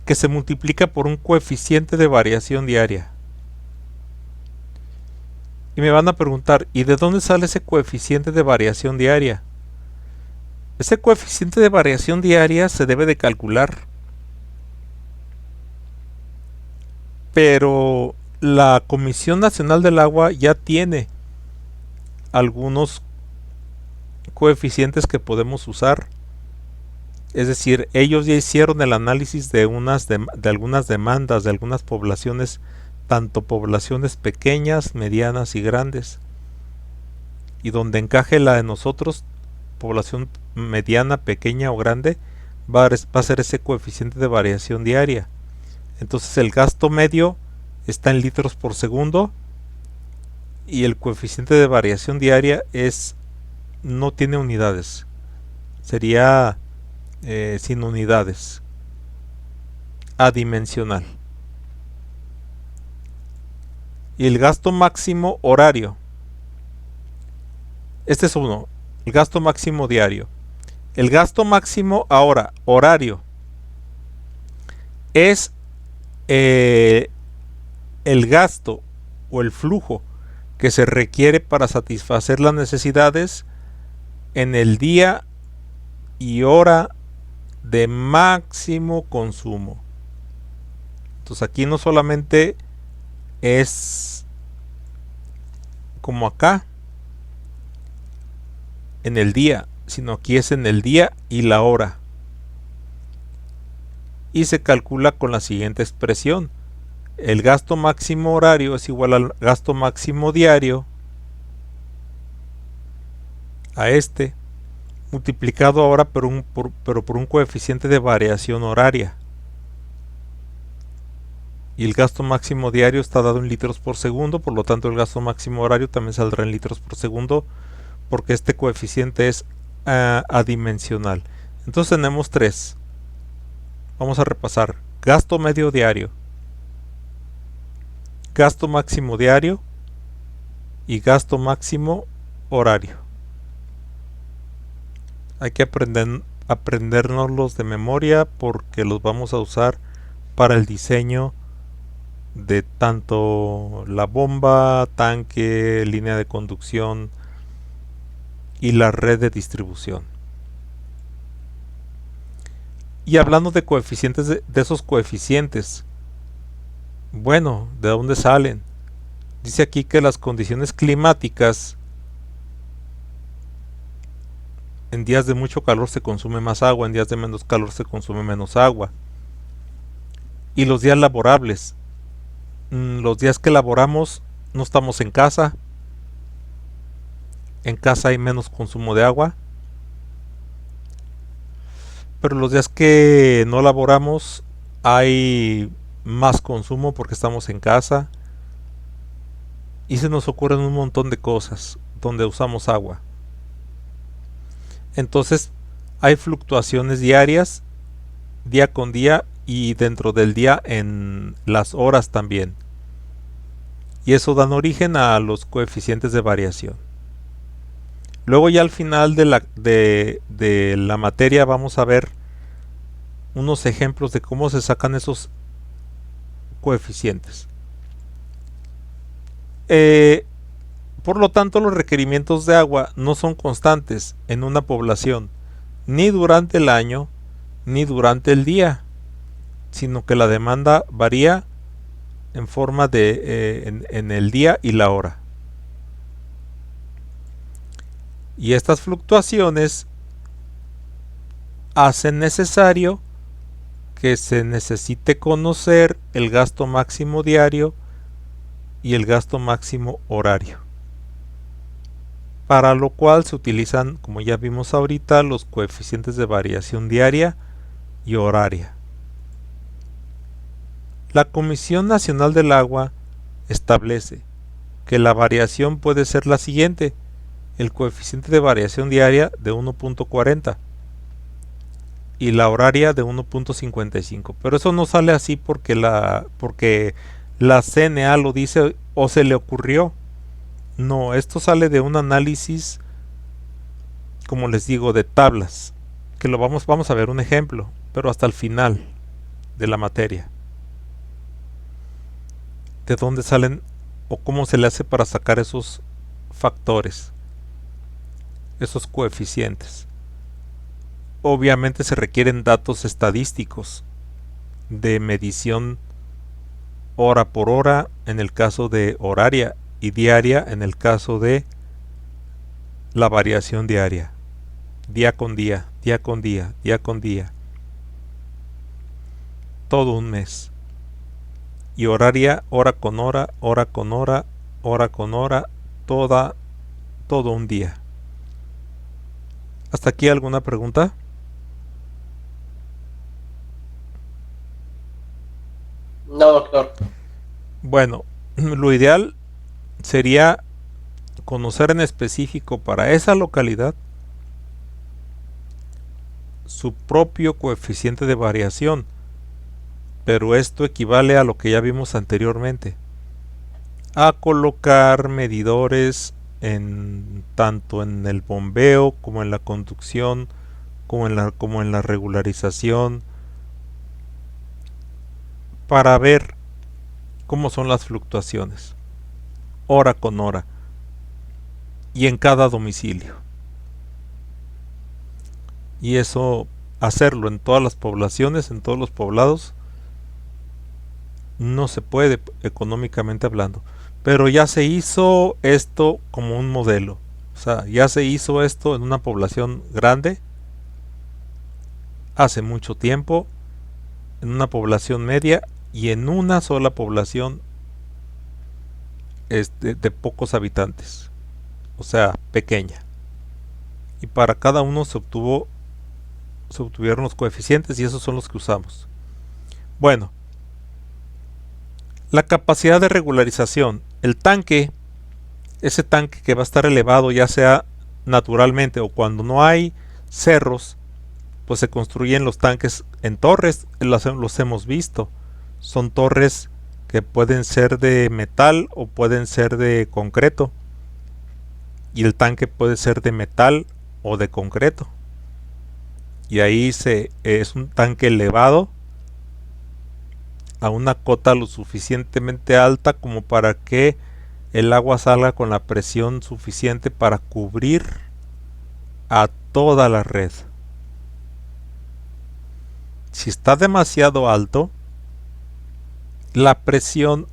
que se multiplica por un coeficiente de variación diaria. Y me van a preguntar, ¿y de dónde sale ese coeficiente de variación diaria? Ese coeficiente de variación diaria se debe de calcular, pero la Comisión Nacional del Agua ya tiene algunos coeficientes que podemos usar. Es decir, ellos ya hicieron el análisis de algunas demandas de algunas poblaciones, tanto poblaciones pequeñas, medianas y grandes, y donde encaje la de nosotros, población mediana, pequeña o grande, va a ser ese coeficiente de variación diaria. Entonces el gasto medio está en litros por segundo y el coeficiente de variación diaria no tiene unidades, sería sin unidades, adimensional. Y el gasto máximo horario, este es uno, el gasto máximo diario. El gasto máximo ahora horario es el gasto o el flujo que se requiere para satisfacer las necesidades en el día y hora de máximo consumo. Entonces aquí no solamente es como acá en el día, sino aquí es en el día y la hora. Y se calcula con la siguiente expresión. El gasto máximo horario es igual al gasto máximo diario, a este, multiplicado ahora pero por un coeficiente de variación horaria. y el gasto máximo diario está dado en litros por segundo, por lo tanto el gasto máximo horario también saldrá en litros por segundo, porque este coeficiente es adimensional. Entonces tenemos tres. Vamos a repasar: gasto medio diario, gasto máximo diario y gasto máximo horario. Hay que aprendernoslos de memoria porque los vamos a usar para el diseño de tanto la bomba, tanque, línea de conducción y la red de distribución. Y hablando de coeficientes, de esos coeficientes, bueno, ¿de dónde salen? Dice aquí que las condiciones climáticas, en días de mucho calor se consume más agua, en días de menos calor se consume menos agua. Y los días laborables, los días que laboramos no estamos en casa hay menos consumo de agua, pero los días que no laboramos hay más consumo porque estamos en casa, y se nos ocurren un montón de cosas donde usamos agua. Entonces hay fluctuaciones diarias, día con día, y dentro del día en las horas también. Y eso dan origen a los coeficientes de variación. Luego ya al final de la materia vamos a ver unos ejemplos de cómo se sacan esos coeficientes. Por lo tanto, los requerimientos de agua no son constantes en una población, ni durante el año, ni durante el día, sino que la demanda varía en forma de en el día y la hora. Y estas fluctuaciones hacen necesario que se necesite conocer el gasto máximo diario y el gasto máximo horario, para lo cual se utilizan, como ya vimos ahorita, los coeficientes de variación diaria y horaria. La Comisión Nacional del Agua establece que la variación puede ser la siguiente: el coeficiente de variación diaria de 1.40 y la horaria de 1.55, pero eso no sale así porque la CNA lo dice o se le ocurrió. No, esto sale de un análisis, como les digo, de tablas, que lo vamos a ver un ejemplo, pero hasta el final de la materia. ¿De dónde salen o cómo se le hace para sacar esos factores, esos coeficientes? Obviamente se requieren datos estadísticos de medición hora por hora en el caso de horaria y diaria en el caso de la variación diaria, día con día, día con día, día con día, todo un mes. Y horaria, hora con hora, hora con hora, hora con hora, todo un día. ¿Hasta aquí alguna pregunta? No, doctor. Bueno, lo ideal sería conocer en específico para esa localidad su propio coeficiente de variación, pero esto equivale a lo que ya vimos anteriormente, a colocar medidores tanto en el bombeo como en la conducción, como en la regularización, para ver cómo son las fluctuaciones hora con hora y en cada domicilio. Y eso, hacerlo en todas las poblaciones, en todos los poblados, no se puede económicamente hablando, pero ya se hizo esto como un modelo. O sea, ya se hizo esto en una población grande hace mucho tiempo, en una población media y en una sola población de pocos habitantes, o sea, pequeña. Y para cada uno se obtuvieron los coeficientes y esos son los que usamos. Bueno, La capacidad de regularización. El tanque, ese tanque que va a estar elevado ya sea naturalmente o cuando no hay cerros, pues se construyen los tanques en torres, los hemos visto. Son torres que pueden ser de metal o pueden ser de concreto. Y el tanque puede ser de metal o de concreto. Y ahí es un tanque elevado a una cota lo suficientemente alta como para que el agua salga con la presión suficiente para cubrir a toda la red. Si está demasiado alto, la presión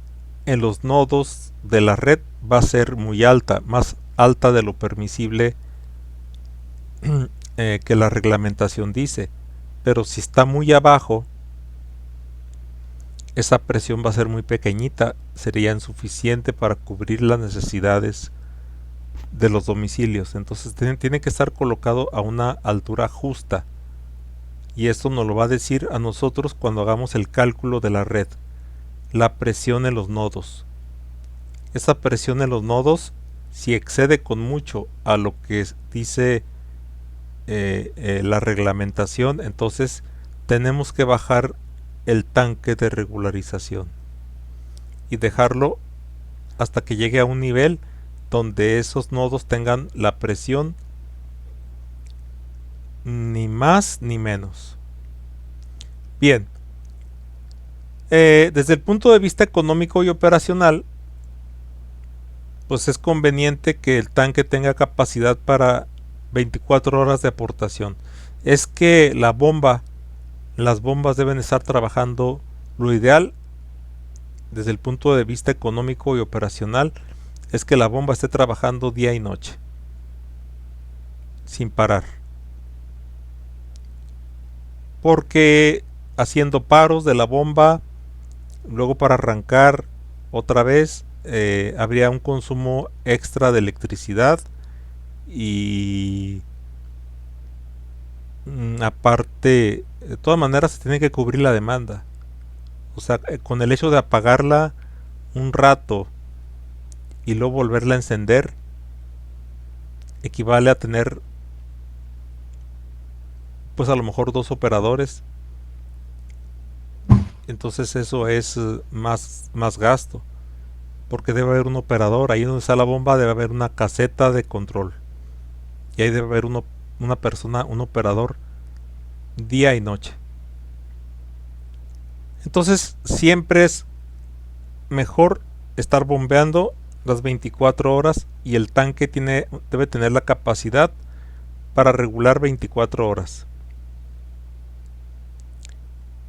en los nodos de la red va a ser muy alta, más alta de lo permisible que la reglamentación dice. Pero si está muy abajo, esa presión va a ser muy pequeñita, sería insuficiente para cubrir las necesidades de los domicilios. Entonces tiene que estar colocado a una altura justa. Y esto nos lo va a decir a nosotros cuando hagamos el cálculo de la red. La presión en los nodos. Esa presión en los nodos, si excede con mucho a lo que dice la reglamentación, entonces tenemos que bajar el tanque de regularización y dejarlo hasta que llegue a un nivel donde esos nodos tengan la presión ni más ni menos. Bien, desde el punto de vista económico y operacional, pues es conveniente que el tanque tenga capacidad para 24 horas de aportación. Es que las bombas deben estar trabajando. Lo ideal desde el punto de vista económico y operacional es que la bomba esté trabajando día y noche sin parar, porque haciendo paros de la bomba luego para arrancar otra vez habría un consumo extra de electricidad y aparte de todas maneras se tiene que cubrir la demanda. O sea, con el hecho de apagarla un rato y luego volverla a encender equivale a tener pues a lo mejor 2 operadores. Entonces eso es más gasto, porque debe haber un operador. Ahí donde está la bomba debe haber una caseta de control y ahí debe haber una persona, un operador día y noche. Entonces siempre es mejor estar bombeando las 24 horas y el tanque debe tener la capacidad para regular 24 horas.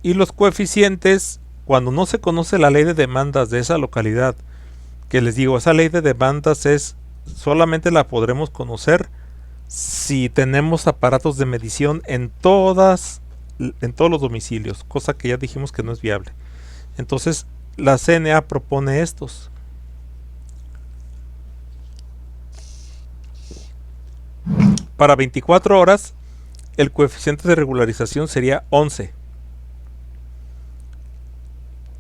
Y los coeficientes, cuando no se conoce la ley de demandas de esa localidad, que les digo, esa ley de demandas solamente la podremos conocer si tenemos aparatos de medición en todos los domicilios, cosa que ya dijimos que no es viable. Entonces la CNA propone estos. Para 24 horas el coeficiente de regularización sería 11.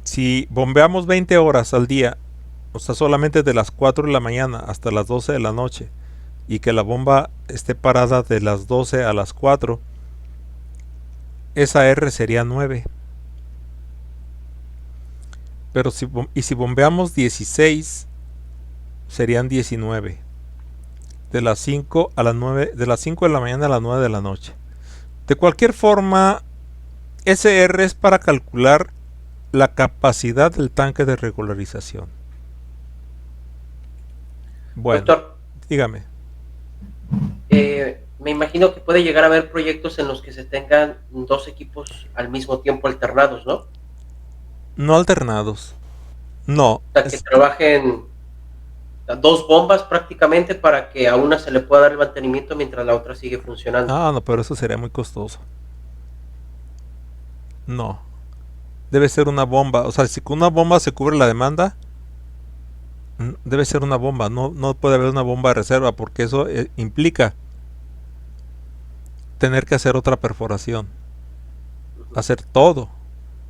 Si bombeamos 20 horas al día, o sea, solamente de las 4 de la mañana hasta las 12 de la noche, y que la bomba esté parada de las 12 a las 4, esa R sería 9. Pero si bombeamos 16, serían 19. De las 5 a las 9, de las 5 de la mañana a las 9 de la noche. De cualquier forma, SR es para calcular la capacidad del tanque de regularización. Bueno, doctor, dígame. Me imagino que puede llegar a haber proyectos en los que se tengan 2 equipos al mismo tiempo alternados, ¿no? No alternados. No. O sea, que trabajen 2 bombas prácticamente para que a una se le pueda dar el mantenimiento mientras la otra sigue funcionando. Ah, no, pero eso sería muy costoso. No. Debe ser una bomba. O sea, si con una bomba se cubre la demanda, debe ser una bomba. No puede haber una bomba de reserva, porque eso implica tener que hacer otra perforación. Hacer todo.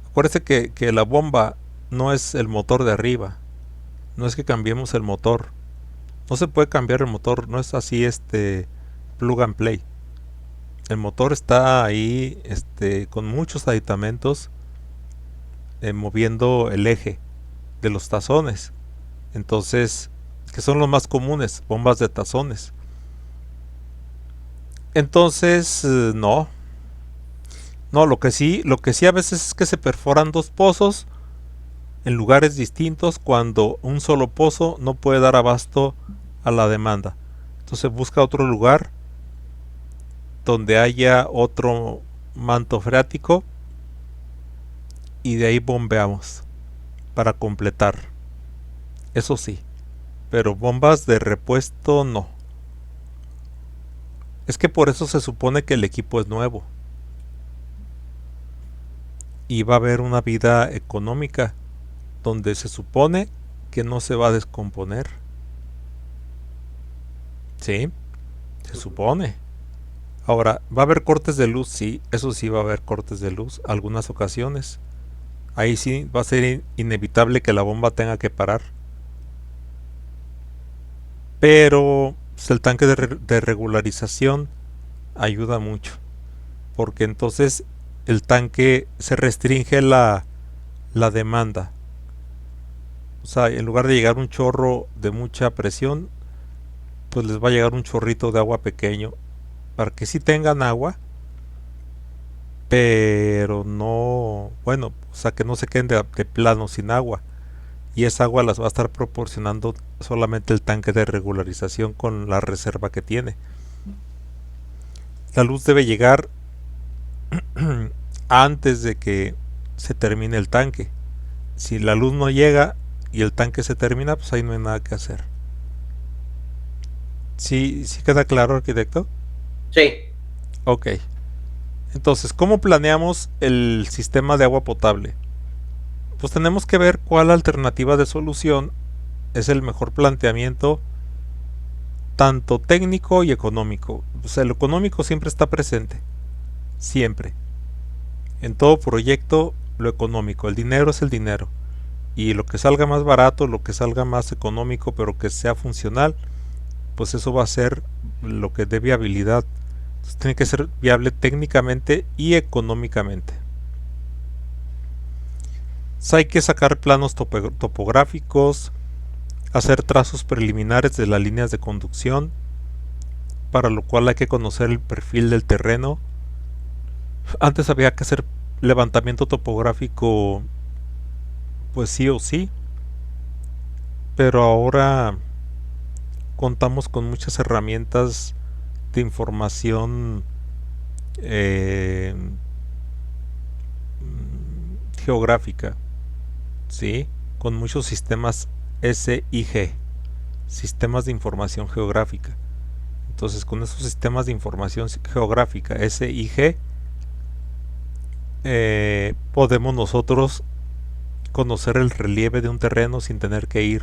Acuérdese que la bomba no es el motor de arriba, no es que cambiemos el motor, no se puede cambiar el motor, no es así plug and play. El motor está ahí con muchos aditamentos moviendo el eje de los tazones. Entonces, que son los más comunes, bombas de tazones. Entonces, no. No, lo que sí a veces es que se perforan dos pozos en lugares distintos cuando un solo pozo no puede dar abasto a la demanda. Entonces busca otro lugar donde haya otro manto freático y de ahí bombeamos para completar. Eso sí, pero bombas de repuesto no. Es que por eso se supone que el equipo es nuevo y va a haber una vida económica donde se supone que no se va a descomponer. Sí, se supone. Ahora, ¿va a haber cortes de luz? Sí, eso sí va a haber cortes de luz, algunas ocasiones. Ahí sí va a ser inevitable que la bomba tenga que parar. Pero pues, el tanque de regularización ayuda mucho, porque entonces el tanque se restringe la demanda. O sea, en lugar de llegar un chorro de mucha presión, pues les va a llegar un chorrito de agua pequeño para que sí tengan agua, pero no, bueno, o sea, que no se queden de plano sin agua. Y esa agua las va a estar proporcionando solamente el tanque de regularización con la reserva que tiene. La luz debe llegar antes de que se termine el tanque. Si la luz no llega y el tanque se termina, pues ahí no hay nada que hacer. ¿Sí queda claro, arquitecto? Sí. Ok. Entonces, ¿cómo planeamos el sistema de agua potable? Pues tenemos que ver cuál alternativa de solución es el mejor planteamiento, tanto técnico y económico. O sea, lo económico siempre está presente. Siempre. En todo proyecto, lo económico. El dinero es el dinero. Y lo que salga más barato, lo que salga más económico, pero que sea funcional, pues eso va a ser lo que dé viabilidad. Entonces, tiene que ser viable técnicamente y económicamente. Entonces, hay que sacar planos topográficos, hacer trazos preliminares de las líneas de conducción, para lo cual hay que conocer el perfil del terreno. Antes había que hacer levantamiento topográfico, pues sí o sí, pero ahora contamos con muchas herramientas de información geográfica, ¿sí? Con muchos sistemas SIG, sistemas de información geográfica. Entonces, con esos sistemas de información geográfica SIG, podemos nosotros conocer el relieve de un terreno sin tener que ir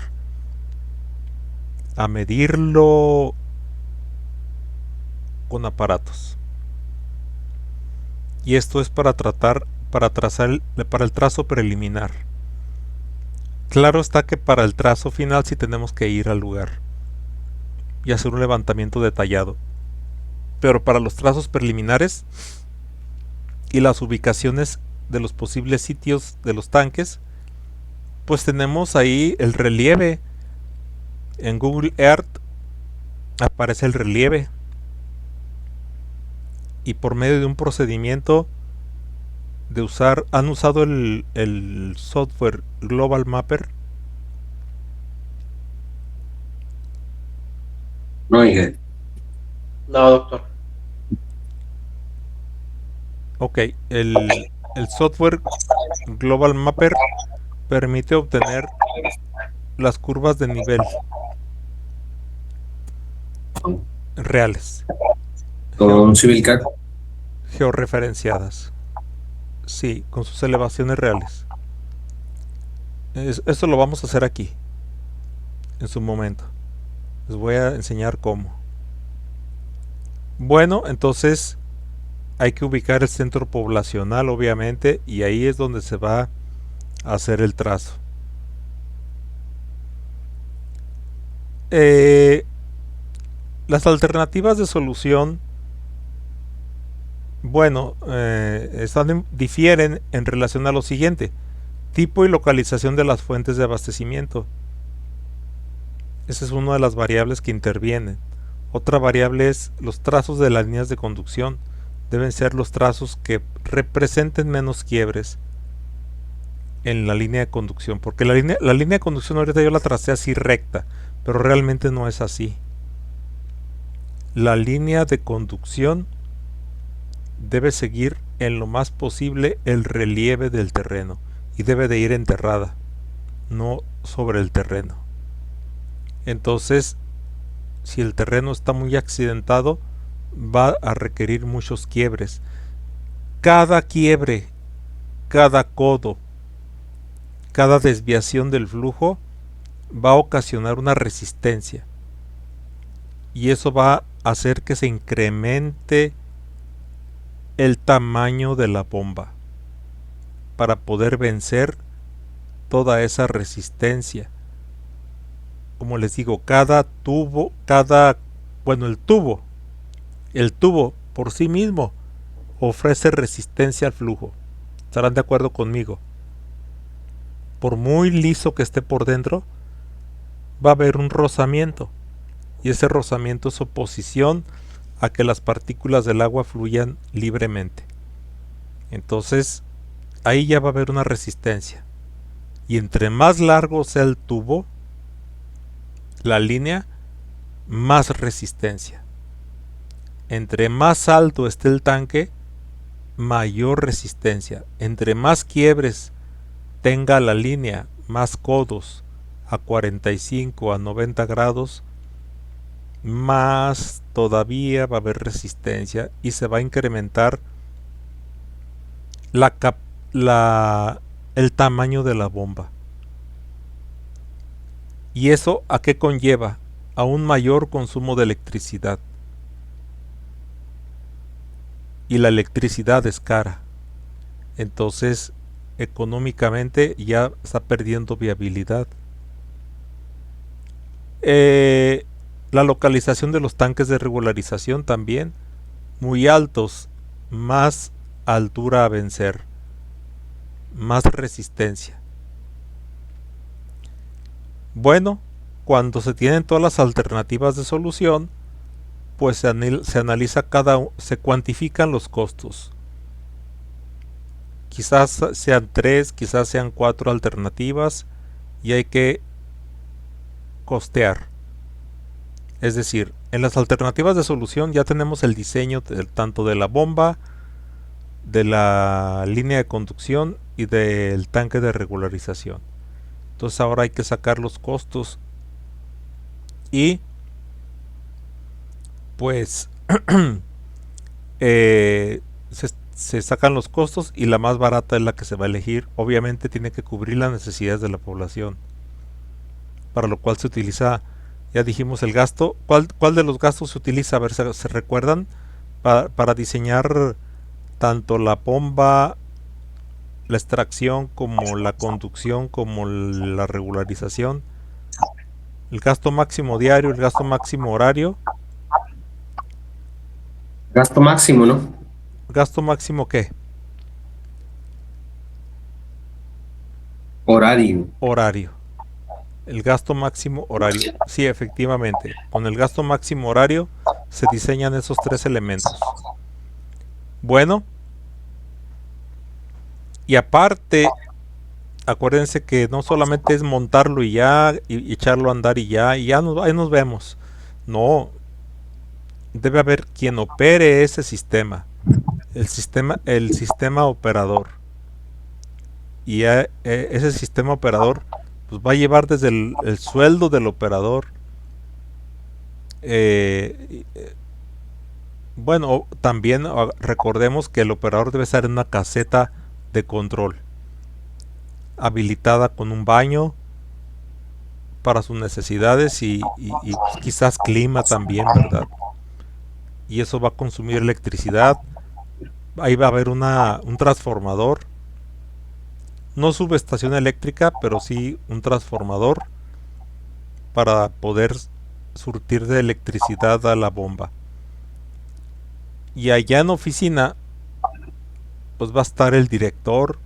a medirlo con aparatos. Y esto es para el trazo preliminar. Claro está que para el trazo final sí tenemos que ir al lugar y hacer un levantamiento detallado. Pero para los trazos preliminares y las ubicaciones de los posibles sitios de los tanques, pues tenemos ahí el relieve. En Google Earth aparece el relieve y por medio de un procedimiento han usado el software Global Mapper. No, Miguel. No, doctor. Ok, el software Global Mapper permite obtener las curvas de nivel reales, Como un Civil Cat. georreferenciadas. Sí, con sus elevaciones reales. Esto lo vamos a hacer aquí, en su momento. Les voy a enseñar cómo. Bueno, entonces hay que ubicar el centro poblacional, obviamente, y ahí es donde se va hacer el trazo. Eh, las alternativas de solución, bueno, difieren en relación a lo siguiente: tipo y localización de las fuentes de abastecimiento. Esa es una de las variables que intervienen. Otra variable es los trazos de las líneas de conducción. Deben ser los trazos que representen menos quiebres en la línea de conducción, porque la línea de conducción ahorita yo la tracé así recta, pero realmente no es así. La línea de conducción debe seguir en lo más posible el relieve del terreno y debe de ir enterrada, no sobre el terreno. Entonces, si el terreno está muy accidentado, va a requerir muchos quiebres. Cada quiebre, cada codo, cada desviación del flujo va a ocasionar una resistencia, y eso va a hacer que se incremente el tamaño de la bomba para poder vencer toda esa resistencia. Como les digo, cada tubo, el tubo por sí mismo ofrece resistencia al flujo. ¿Estarán de acuerdo conmigo? Por muy liso que esté por dentro, va a haber un rozamiento, y ese rozamiento es oposición a que las partículas del agua fluyan libremente. Entonces, ahí ya va a haber una resistencia. Y entre más largo sea el tubo, la línea, más resistencia. Entre más alto esté el tanque, mayor resistencia. Entre más quiebres tenga la línea, más codos a 45 a 90 grados, más todavía va a haber resistencia y se va a incrementar el tamaño de la bomba. ¿Y eso a qué conlleva? A un mayor consumo de electricidad. Y la electricidad es cara. Entonces, económicamente ya está perdiendo viabilidad. La localización de los tanques de regularización también, muy altos, más altura a vencer, más resistencia. Bueno, cuando se tienen todas las alternativas de solución, pues se analiza se cuantifican los costos. Quizás sean 3, quizás sean 4 alternativas, y hay que costear. Es decir, en las alternativas de solución ya tenemos el diseño tanto de la bomba, de la línea de conducción y del tanque de regularización. Entonces ahora hay que sacar los costos, y pues se sacan los costos, y la más barata es la que se va a elegir. Obviamente tiene que cubrir las necesidades de la población, para lo cual se utiliza, ya dijimos, el gasto. ¿Cuál de los gastos se utiliza? A ver, ¿se recuerdan? Para diseñar tanto la bomba, la extracción, como la conducción, como la regularización. El gasto máximo diario, el gasto máximo horario. Gasto máximo, ¿no? ¿Gasto máximo qué? Horario. Horario. El gasto máximo horario. Sí, efectivamente. Con el gasto máximo horario se diseñan esos 3 elementos. Bueno. Y aparte, acuérdense que no solamente es montarlo y ya, y echarlo a andar y ya, ahí nos vemos. No. Debe haber quien opere ese sistema. El sistema operador. Y ese sistema operador pues va a llevar desde el sueldo del operador. Bueno, también recordemos que el operador debe estar en una caseta de control, habilitada con un baño para sus necesidades, y quizás clima también, ¿verdad? Y eso va a consumir electricidad. Ahí va a haber un transformador. no subestación eléctrica, pero sí un transformador para poder surtir de electricidad a la bomba. Y allá en oficina, pues va a estar el director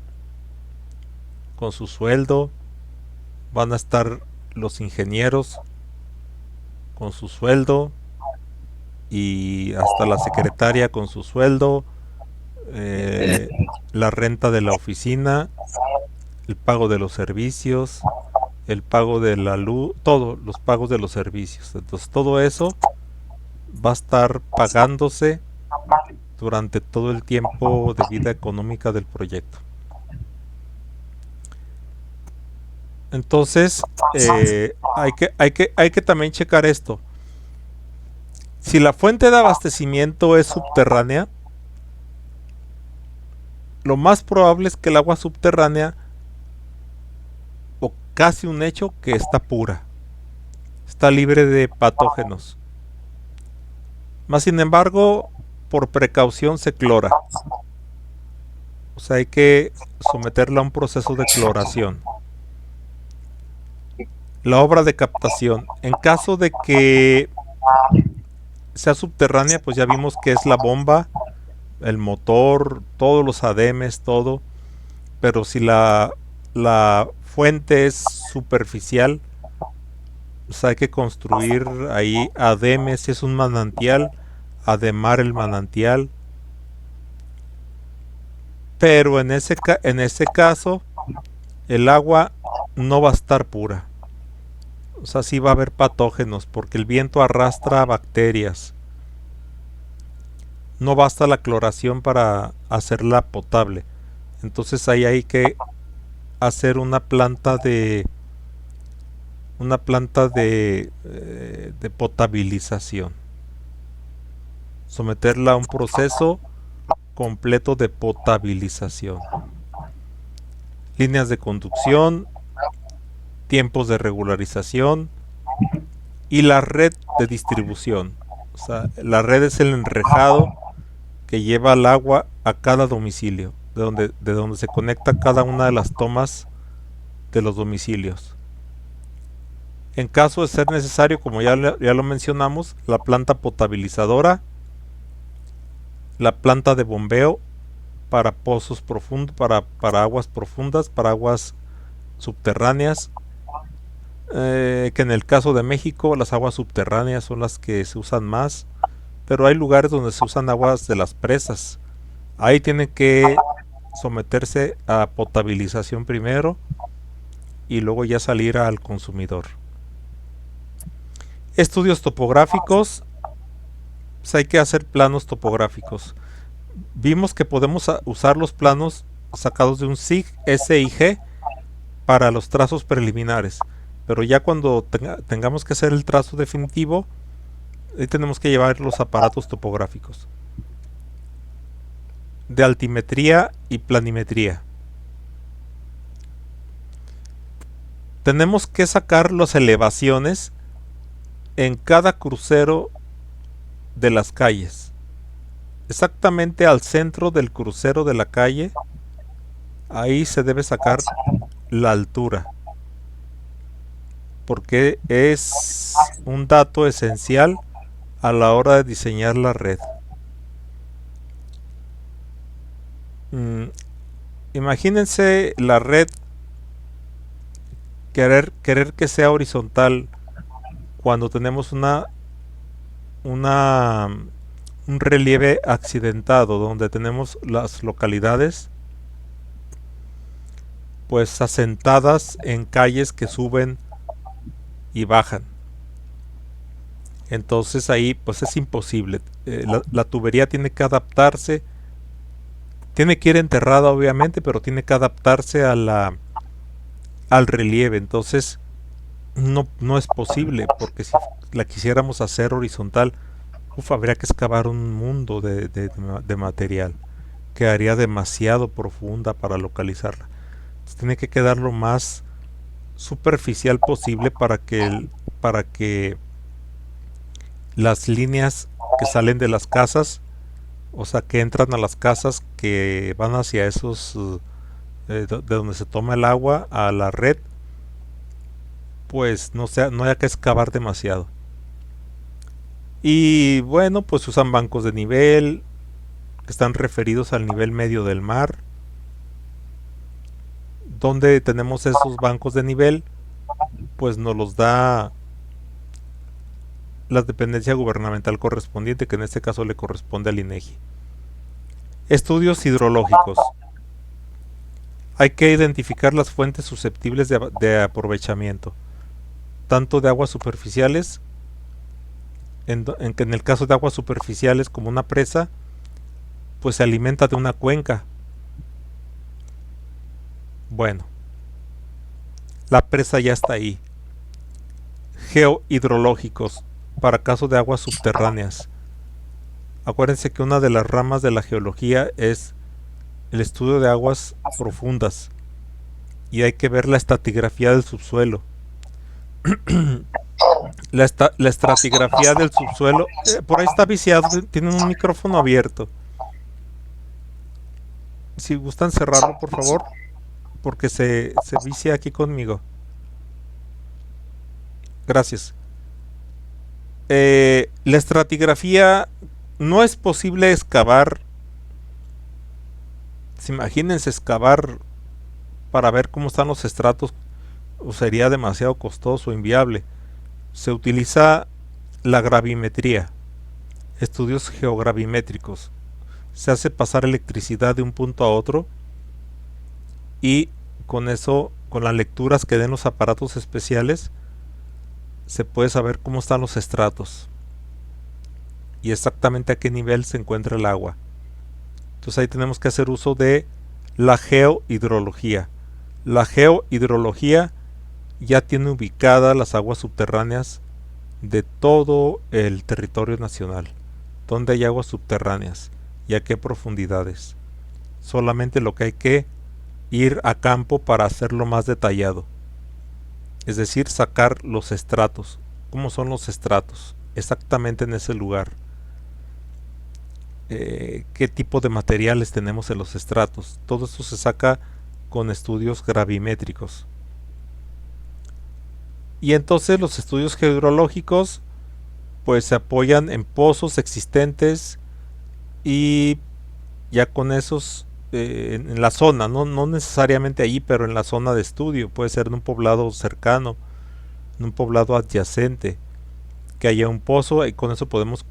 con su sueldo, van a estar los ingenieros con su sueldo y hasta la secretaria con su sueldo, eh, la renta de la oficina, el pago de los servicios, el pago de la luz, todos los pagos de los servicios. Entonces todo eso va a estar pagándose durante todo el tiempo de vida económica del proyecto. Entonces hay que también checar esto. Si la fuente de abastecimiento es subterránea, lo más probable es que el agua subterránea, o casi un hecho, que está pura, está libre de patógenos. Más sin embargo, por precaución se clora. O sea, hay que someterla a un proceso de cloración. La obra de captación, en caso de que sea subterránea, pues ya vimos que es la bomba, el motor, todos los ADMs, todo. Pero si la fuente es superficial, pues hay que construir ahí ADMs. Si es un manantial, ademar el manantial. Pero en ese caso, el agua no va a estar pura. O sea, sí va a haber patógenos, porque el viento arrastra bacterias. No basta la cloración para hacerla potable. Entonces ahí hay que hacer una planta de potabilización. Someterla a un proceso completo de potabilización. Líneas de conducción, tiempos de regularización y la red de distribución. O sea, la red es el enrejado que lleva el agua a cada domicilio, de donde se conecta cada una de las tomas de los domicilios. En caso de ser necesario, como ya lo mencionamos, la planta potabilizadora, la planta de bombeo para pozos profundos, para aguas profundas, para aguas subterráneas, que en el caso de México las aguas subterráneas son las que se usan más, pero hay lugares donde se usan aguas de las presas. Ahí tienen que someterse a potabilización primero y luego ya salir al consumidor. Estudios topográficos, pues hay que hacer planos topográficos. Vimos que podemos usar los planos sacados de un SIG para los trazos preliminares, pero ya cuando tengamos que hacer el trazo definitivo, ahí tenemos que llevar los aparatos topográficos de altimetría y planimetría. Tenemos que sacar las elevaciones en cada crucero de las calles. Exactamente al centro del crucero de la calle, ahí se debe sacar la altura, porque es un dato esencial a la hora de diseñar la red. Imagínense la red, querer que sea horizontal cuando tenemos un relieve accidentado, donde tenemos las localidades pues asentadas en calles que suben y bajan. Entonces ahí pues es imposible. La tubería tiene que adaptarse, tiene que ir enterrada obviamente, pero tiene que adaptarse al relieve. Entonces no es posible, porque si la quisiéramos hacer horizontal, habría que excavar un mundo de material. Quedaría demasiado profunda para localizarla. Entonces, tiene que quedar lo más superficial posible para que las líneas que salen de las casas, o sea, que entran a las casas, que van hacia esos de donde se toma el agua a la red, pues no haya que excavar demasiado. Y bueno, pues usan bancos de nivel que están referidos al nivel medio del mar. Donde tenemos esos bancos de nivel, pues nos los da la dependencia gubernamental correspondiente, que en este caso le corresponde al INEGI. Estudios hidrológicos. Hay que identificar las fuentes susceptibles de aprovechamiento, tanto de aguas superficiales, en el caso de aguas superficiales como una presa, pues se alimenta de una cuenca. Bueno, la presa ya está ahí. Geohidrológicos, para caso de aguas subterráneas. Acuérdense que una de las ramas de la geología es el estudio de aguas profundas y hay que ver la estratigrafía del subsuelo. La estratigrafía del subsuelo, por ahí está viciado, tiene un micrófono abierto. Si gustan cerrarlo, por favor, porque se vicia aquí conmigo. Gracias. La estratigrafía, no es posible excavar. Imagínense excavar para ver cómo están los estratos, o sería demasiado costoso, inviable. Se utiliza la gravimetría, estudios geogravimétricos. Se hace pasar electricidad de un punto a otro y con eso, con las lecturas que den los aparatos especiales, se puede saber cómo están los estratos y exactamente a qué nivel se encuentra el agua. Entonces ahí tenemos que hacer uso de la geohidrología. La geohidrología ya tiene ubicadas las aguas subterráneas de todo el territorio nacional, donde hay aguas subterráneas y a qué profundidades. Solamente lo que hay que ir a campo para hacerlo más detallado. Es decir, sacar los estratos. ¿Cómo son los estratos? Exactamente en ese lugar. ¿Qué tipo de materiales tenemos en los estratos? Todo esto se saca con estudios gravimétricos. Y entonces los estudios geológicos pues se apoyan en pozos existentes y ya con esos en la zona, no necesariamente allí, pero en la zona de estudio, puede ser en un poblado cercano, en un poblado adyacente, que haya un pozo y con eso podemos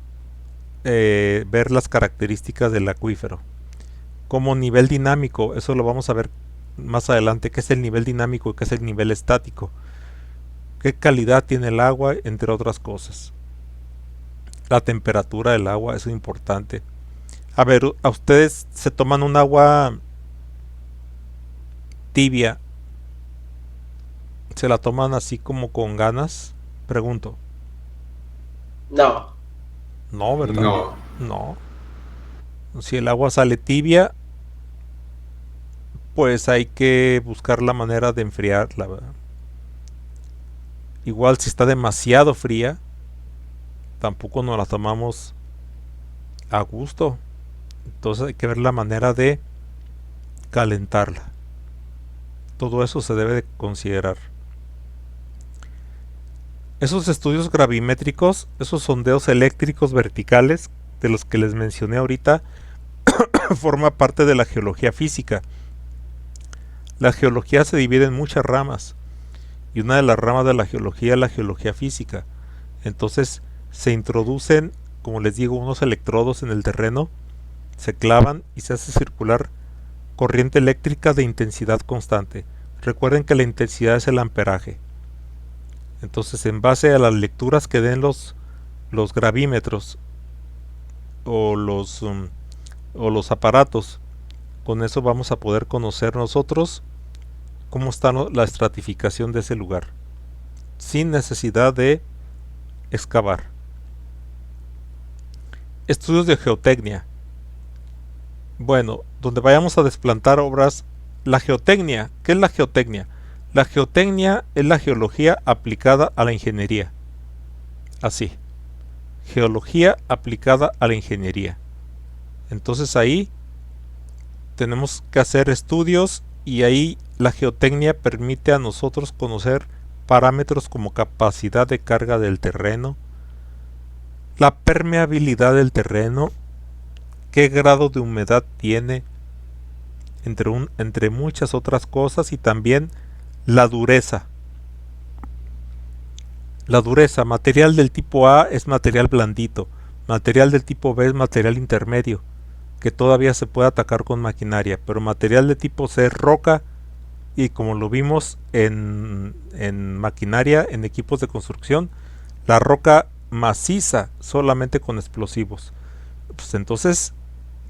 ver las características del acuífero. Como nivel dinámico, eso lo vamos a ver más adelante, qué es el nivel dinámico y qué es el nivel estático, qué calidad tiene el agua, entre otras cosas. La temperatura del agua es importante. A ver, a ustedes se toman un agua tibia, ¿se la toman así como con ganas? Pregunto. No. No, ¿verdad? No. No. Si el agua sale tibia, pues hay que buscar la manera de enfriarla, ¿verdad? Igual si está demasiado fría, tampoco nos la tomamos a gusto. Entonces hay que ver la manera de calentarla. Todo eso se debe de considerar. Esos estudios gravimétricos, esos sondeos eléctricos verticales de los que les mencioné ahorita, forma parte de la geología física. La geología se divide en muchas ramas y una de las ramas de la geología es la geología física. Entonces se introducen, como les digo, unos electrodos en el terreno, se clavan y se hace circular corriente eléctrica de intensidad constante. Recuerden que la intensidad es el amperaje. Entonces, en base a las lecturas que den los gravímetros o los aparatos, con eso vamos a poder conocer nosotros cómo está la estratificación de ese lugar, sin necesidad de excavar. Estudios de geotecnia. Bueno, donde vayamos a desplantar obras, la geotecnia. ¿Qué es la geotecnia? La geotecnia es la geología aplicada a la ingeniería. Así. Geología aplicada a la ingeniería. Entonces ahí tenemos que hacer estudios y ahí la geotecnia permite a nosotros conocer parámetros como capacidad de carga del terreno, la permeabilidad del terreno, qué grado de humedad tiene, entre muchas otras cosas, y también la dureza. La dureza, material del tipo A es material blandito, material del tipo B es material intermedio, que todavía se puede atacar con maquinaria, pero material de tipo C es roca, y como lo vimos en maquinaria, en equipos de construcción, la roca maciza solamente con explosivos. Pues entonces,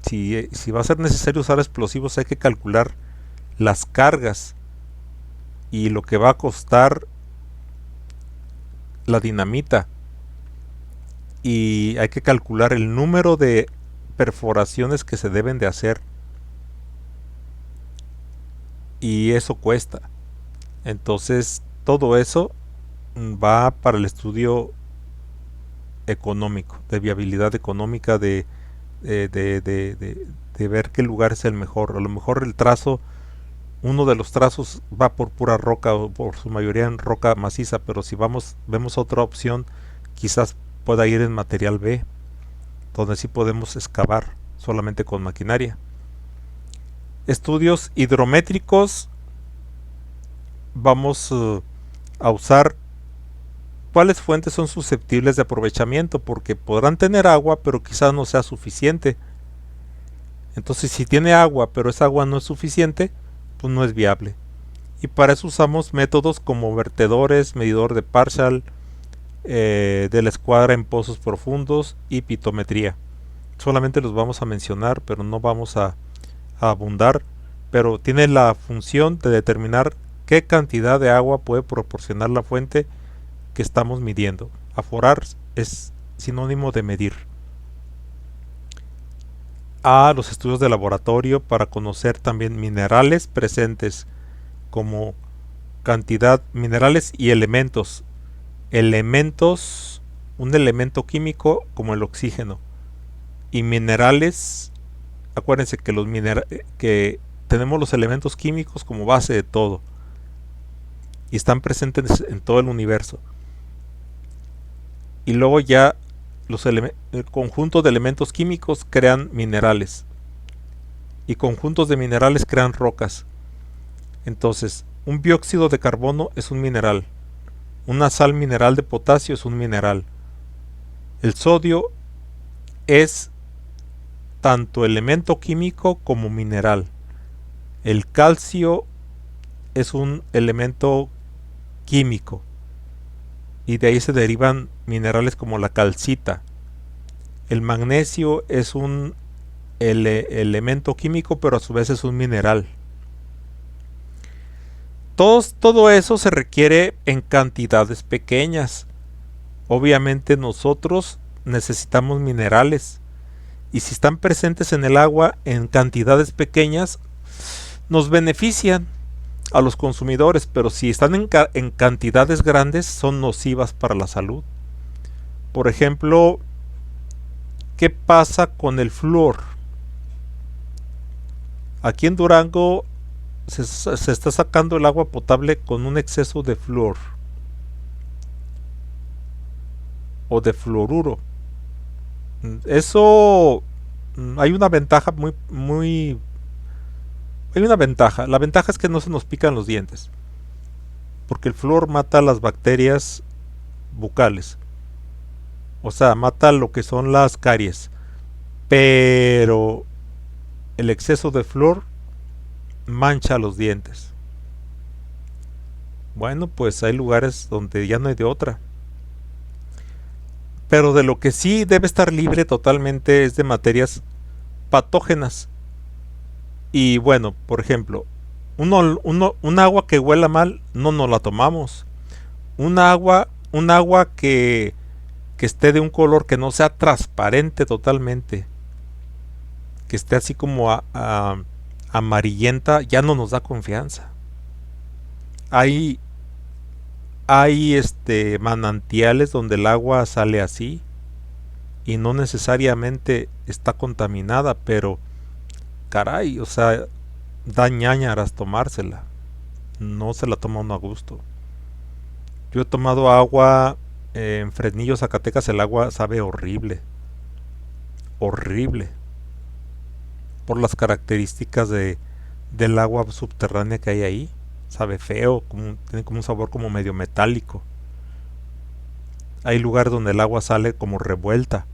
si va a ser necesario usar explosivos, hay que calcular las cargas y lo que va a costar la dinamita, y hay que calcular el número de perforaciones que se deben de hacer, y eso cuesta. Entonces todo eso va para el estudio económico, de viabilidad económica, de ver qué lugar es el mejor. A lo mejor el trazo, uno de los trazos va por pura roca o por su mayoría en roca maciza, pero si vemos otra opción, quizás pueda ir en material B, donde sí podemos excavar solamente con maquinaria. Estudios hidrométricos, vamos a usar cuáles fuentes son susceptibles de aprovechamiento, porque podrán tener agua, pero quizás no sea suficiente. Entonces, si tiene agua, pero esa agua no es suficiente, pues no es viable. Y para eso usamos métodos como vertedores, medidor de partial, de la escuadra en pozos profundos y pitometría. Solamente los vamos a mencionar, pero no vamos a abundar, pero tiene la función de determinar qué cantidad de agua puede proporcionar la fuente que estamos midiendo. Aforar es sinónimo de medir. A los estudios de laboratorio para conocer también minerales presentes, como cantidad, minerales y elementos. Elementos, un elemento químico como el oxígeno, y minerales. Acuérdense que que tenemos los elementos químicos como base de todo y están presentes en todo el universo. Y luego ya el conjunto de elementos químicos crean minerales, y conjuntos de minerales crean rocas. Entonces, un dióxido de carbono es un mineral, una sal mineral de potasio es un mineral. El sodio es tanto elemento químico como mineral. El calcio es un elemento químico, y de ahí se derivan minerales como la calcita. El magnesio es un elemento químico, pero a su vez es un mineral. Todo eso se requiere en cantidades pequeñas. Obviamente nosotros necesitamos minerales, y si están presentes en el agua en cantidades pequeñas, nos benefician a los consumidores, pero si están en cantidades grandes, son nocivas para la salud. Por ejemplo, ¿qué pasa con el flúor? Aquí en Durango se está sacando el agua potable con un exceso de flúor o de fluoruro. Eso, hay una ventaja hay una ventaja. La ventaja es que no se nos pican los dientes, porque el flúor mata las bacterias bucales, o sea, mata lo que son las caries. Pero el exceso de flúor mancha los dientes. Bueno, pues hay lugares donde ya no hay de otra. Pero de lo que sí debe estar libre totalmente es de materias patógenas. Y bueno, por ejemplo, un agua que huela mal, no nos la tomamos. Un agua que esté de un color que no sea transparente totalmente, que esté así como amarillenta, ya no nos da confianza. Hay manantiales donde el agua sale así y no necesariamente está contaminada, pero caray, o sea, da ñáñaras tomársela. No se la toma uno a gusto. Yo he tomado agua en Fresnillo, Zacatecas, el agua sabe horrible. Horrible. Por las características del agua subterránea que hay ahí. Sabe feo, tiene como un sabor como medio metálico. Hay lugares donde el agua sale como revuelta.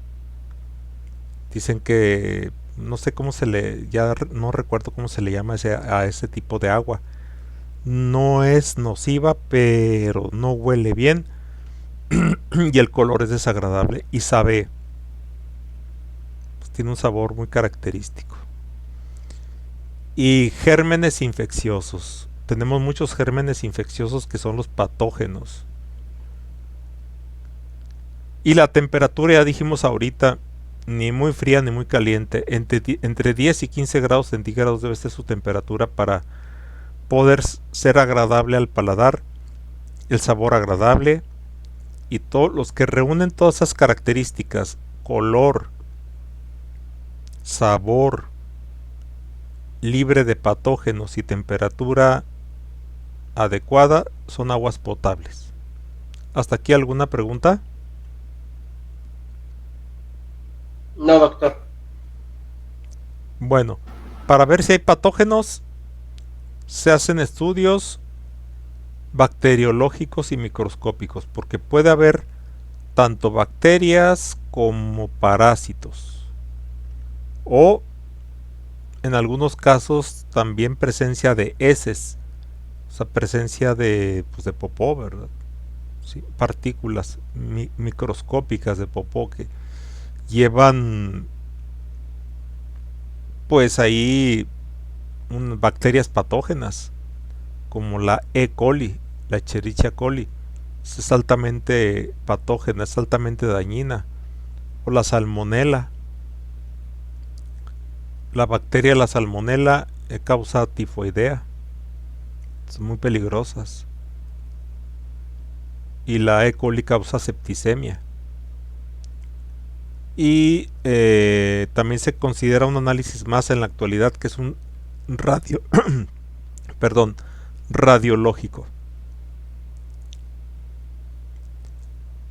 Dicen que no sé cómo ya no recuerdo cómo se le llama a ese tipo de agua. No es nociva, pero no huele bien y el color es desagradable y sabe, pues tiene un sabor muy característico. Y gérmenes infecciosos. Tenemos muchos gérmenes infecciosos que son los patógenos. Y la temperatura, ya dijimos ahorita, ni muy fría ni muy caliente. Entre 10 y 15 grados centígrados debe ser su temperatura para poder ser agradable al paladar, el sabor agradable y todos los que reúnen todas esas características, color, sabor, libre de patógenos y temperatura adecuada, son aguas potables. ¿Hasta aquí alguna pregunta? No, doctor. Bueno, para ver si hay patógenos, se hacen estudios bacteriológicos y microscópicos, porque puede haber tanto bacterias como parásitos, o en algunos casos también presencia de heces, o sea, presencia de popó, ¿verdad? Sí, partículas microscópicas de popó que llevan pues ahí bacterias patógenas como la E. coli, la Escherichia coli. Es altamente patógena, es altamente dañina. O la salmonela. La bacteria la salmonela causa tifoidea. Son muy peligrosas. Y la E. coli causa septicemia. Y también se considera un análisis más en la actualidad que es un perdón, radiológico.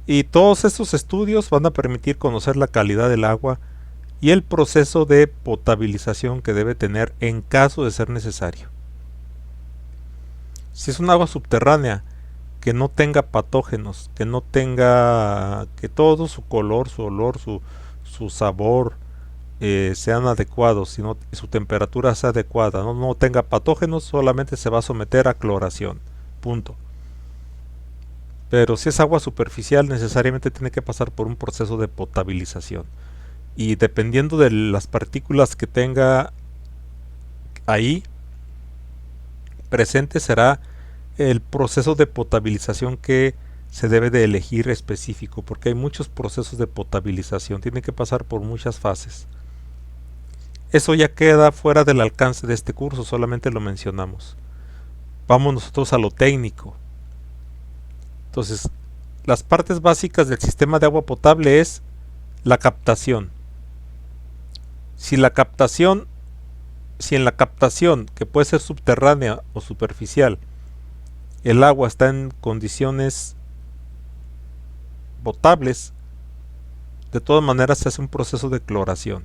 Y todos estos estudios van a permitir conocer la calidad del agua y el proceso de potabilización que debe tener en caso de ser necesario. Si es un agua subterránea que no tenga patógenos, que no tenga, que todo su color, su olor, su sabor sean adecuados, sino su temperatura sea adecuada, no tenga patógenos, solamente se va a someter a cloración. Punto. Pero si es agua superficial, necesariamente tiene que pasar por un proceso de potabilización. Y dependiendo de las partículas que tenga ahí presente, será el proceso de potabilización que se debe de elegir específico, porque hay muchos procesos de potabilización, tiene que pasar por muchas fases. Eso ya queda fuera del alcance de este curso, solamente lo mencionamos. Vamos nosotros a lo técnico. Entonces, las partes básicas del sistema de agua potable es la captación. Si en la captación, que puede ser subterránea o superficial, el agua está en condiciones potables, de todas maneras se hace un proceso de cloración.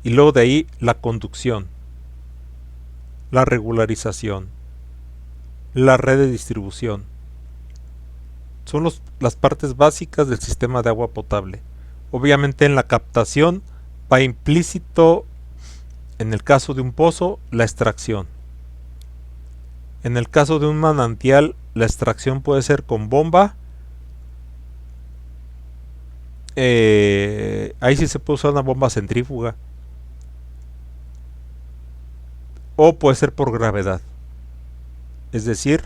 Y luego de ahí la conducción, la regularización, la red de distribución. Son las partes básicas del sistema de agua potable. Obviamente en la captación va implícito, en el caso de un pozo, la extracción. En el caso de un manantial, la extracción puede ser con bomba. Ahí sí se puede usar una bomba centrífuga. O puede ser por gravedad. Es decir,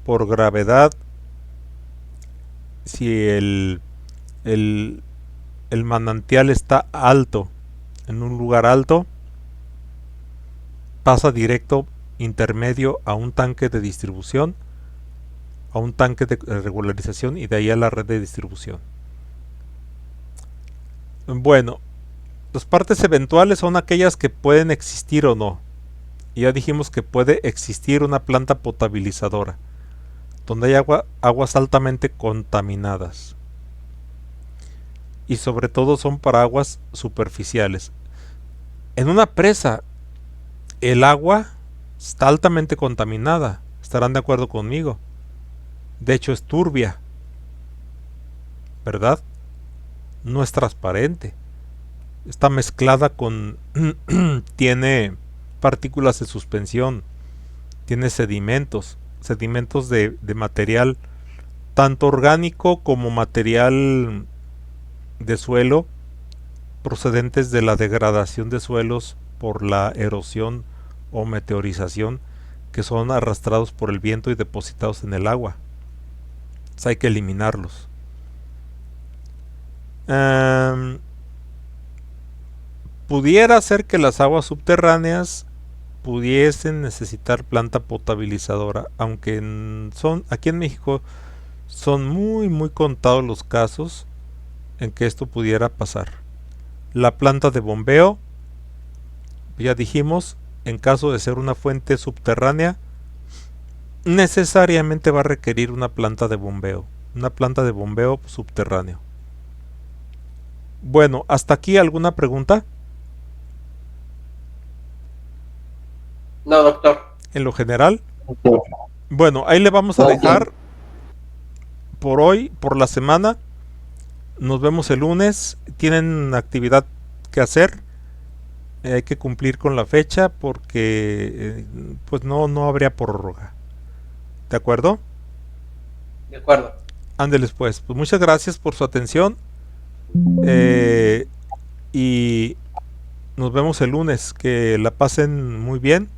por gravedad, si el manantial está alto, en un lugar alto, pasa directo intermedio a un tanque de distribución, a un tanque de regularización y de ahí a la red de distribución. Bueno, Las partes eventuales son aquellas que pueden existir o no. Y ya dijimos que puede existir una planta potabilizadora, donde hay aguas altamente contaminadas. Y sobre todo son para aguas superficiales. En una presa, el agua está altamente contaminada. Estarán de acuerdo conmigo. De hecho, es turbia, ¿verdad? No es transparente. Está mezclada con... tiene partículas de suspensión. Tiene sedimentos. Sedimentos de material tanto orgánico como material de suelo, procedentes de la degradación de suelos por la erosión o meteorización, que son arrastrados por el viento y depositados en el agua. Entonces hay que eliminarlos. Pudiera ser que las aguas subterráneas pudiesen necesitar planta potabilizadora, aunque aquí en México son muy contados los casos en que esto pudiera pasar. La planta de bombeo, ya dijimos, en caso de ser una fuente subterránea, necesariamente va a requerir una planta de bombeo subterráneo. Bueno, hasta aquí, ¿alguna pregunta? No, doctor. En lo general. Bueno, ahí le vamos a dejar por hoy, por la semana. Nos vemos el lunes. Tienen actividad que hacer. Hay que cumplir con la fecha porque pues no habría prórroga. ¿De acuerdo? De acuerdo. Ándeles pues. Pues muchas gracias por su atención. Y nos vemos el lunes. Que la pasen muy bien.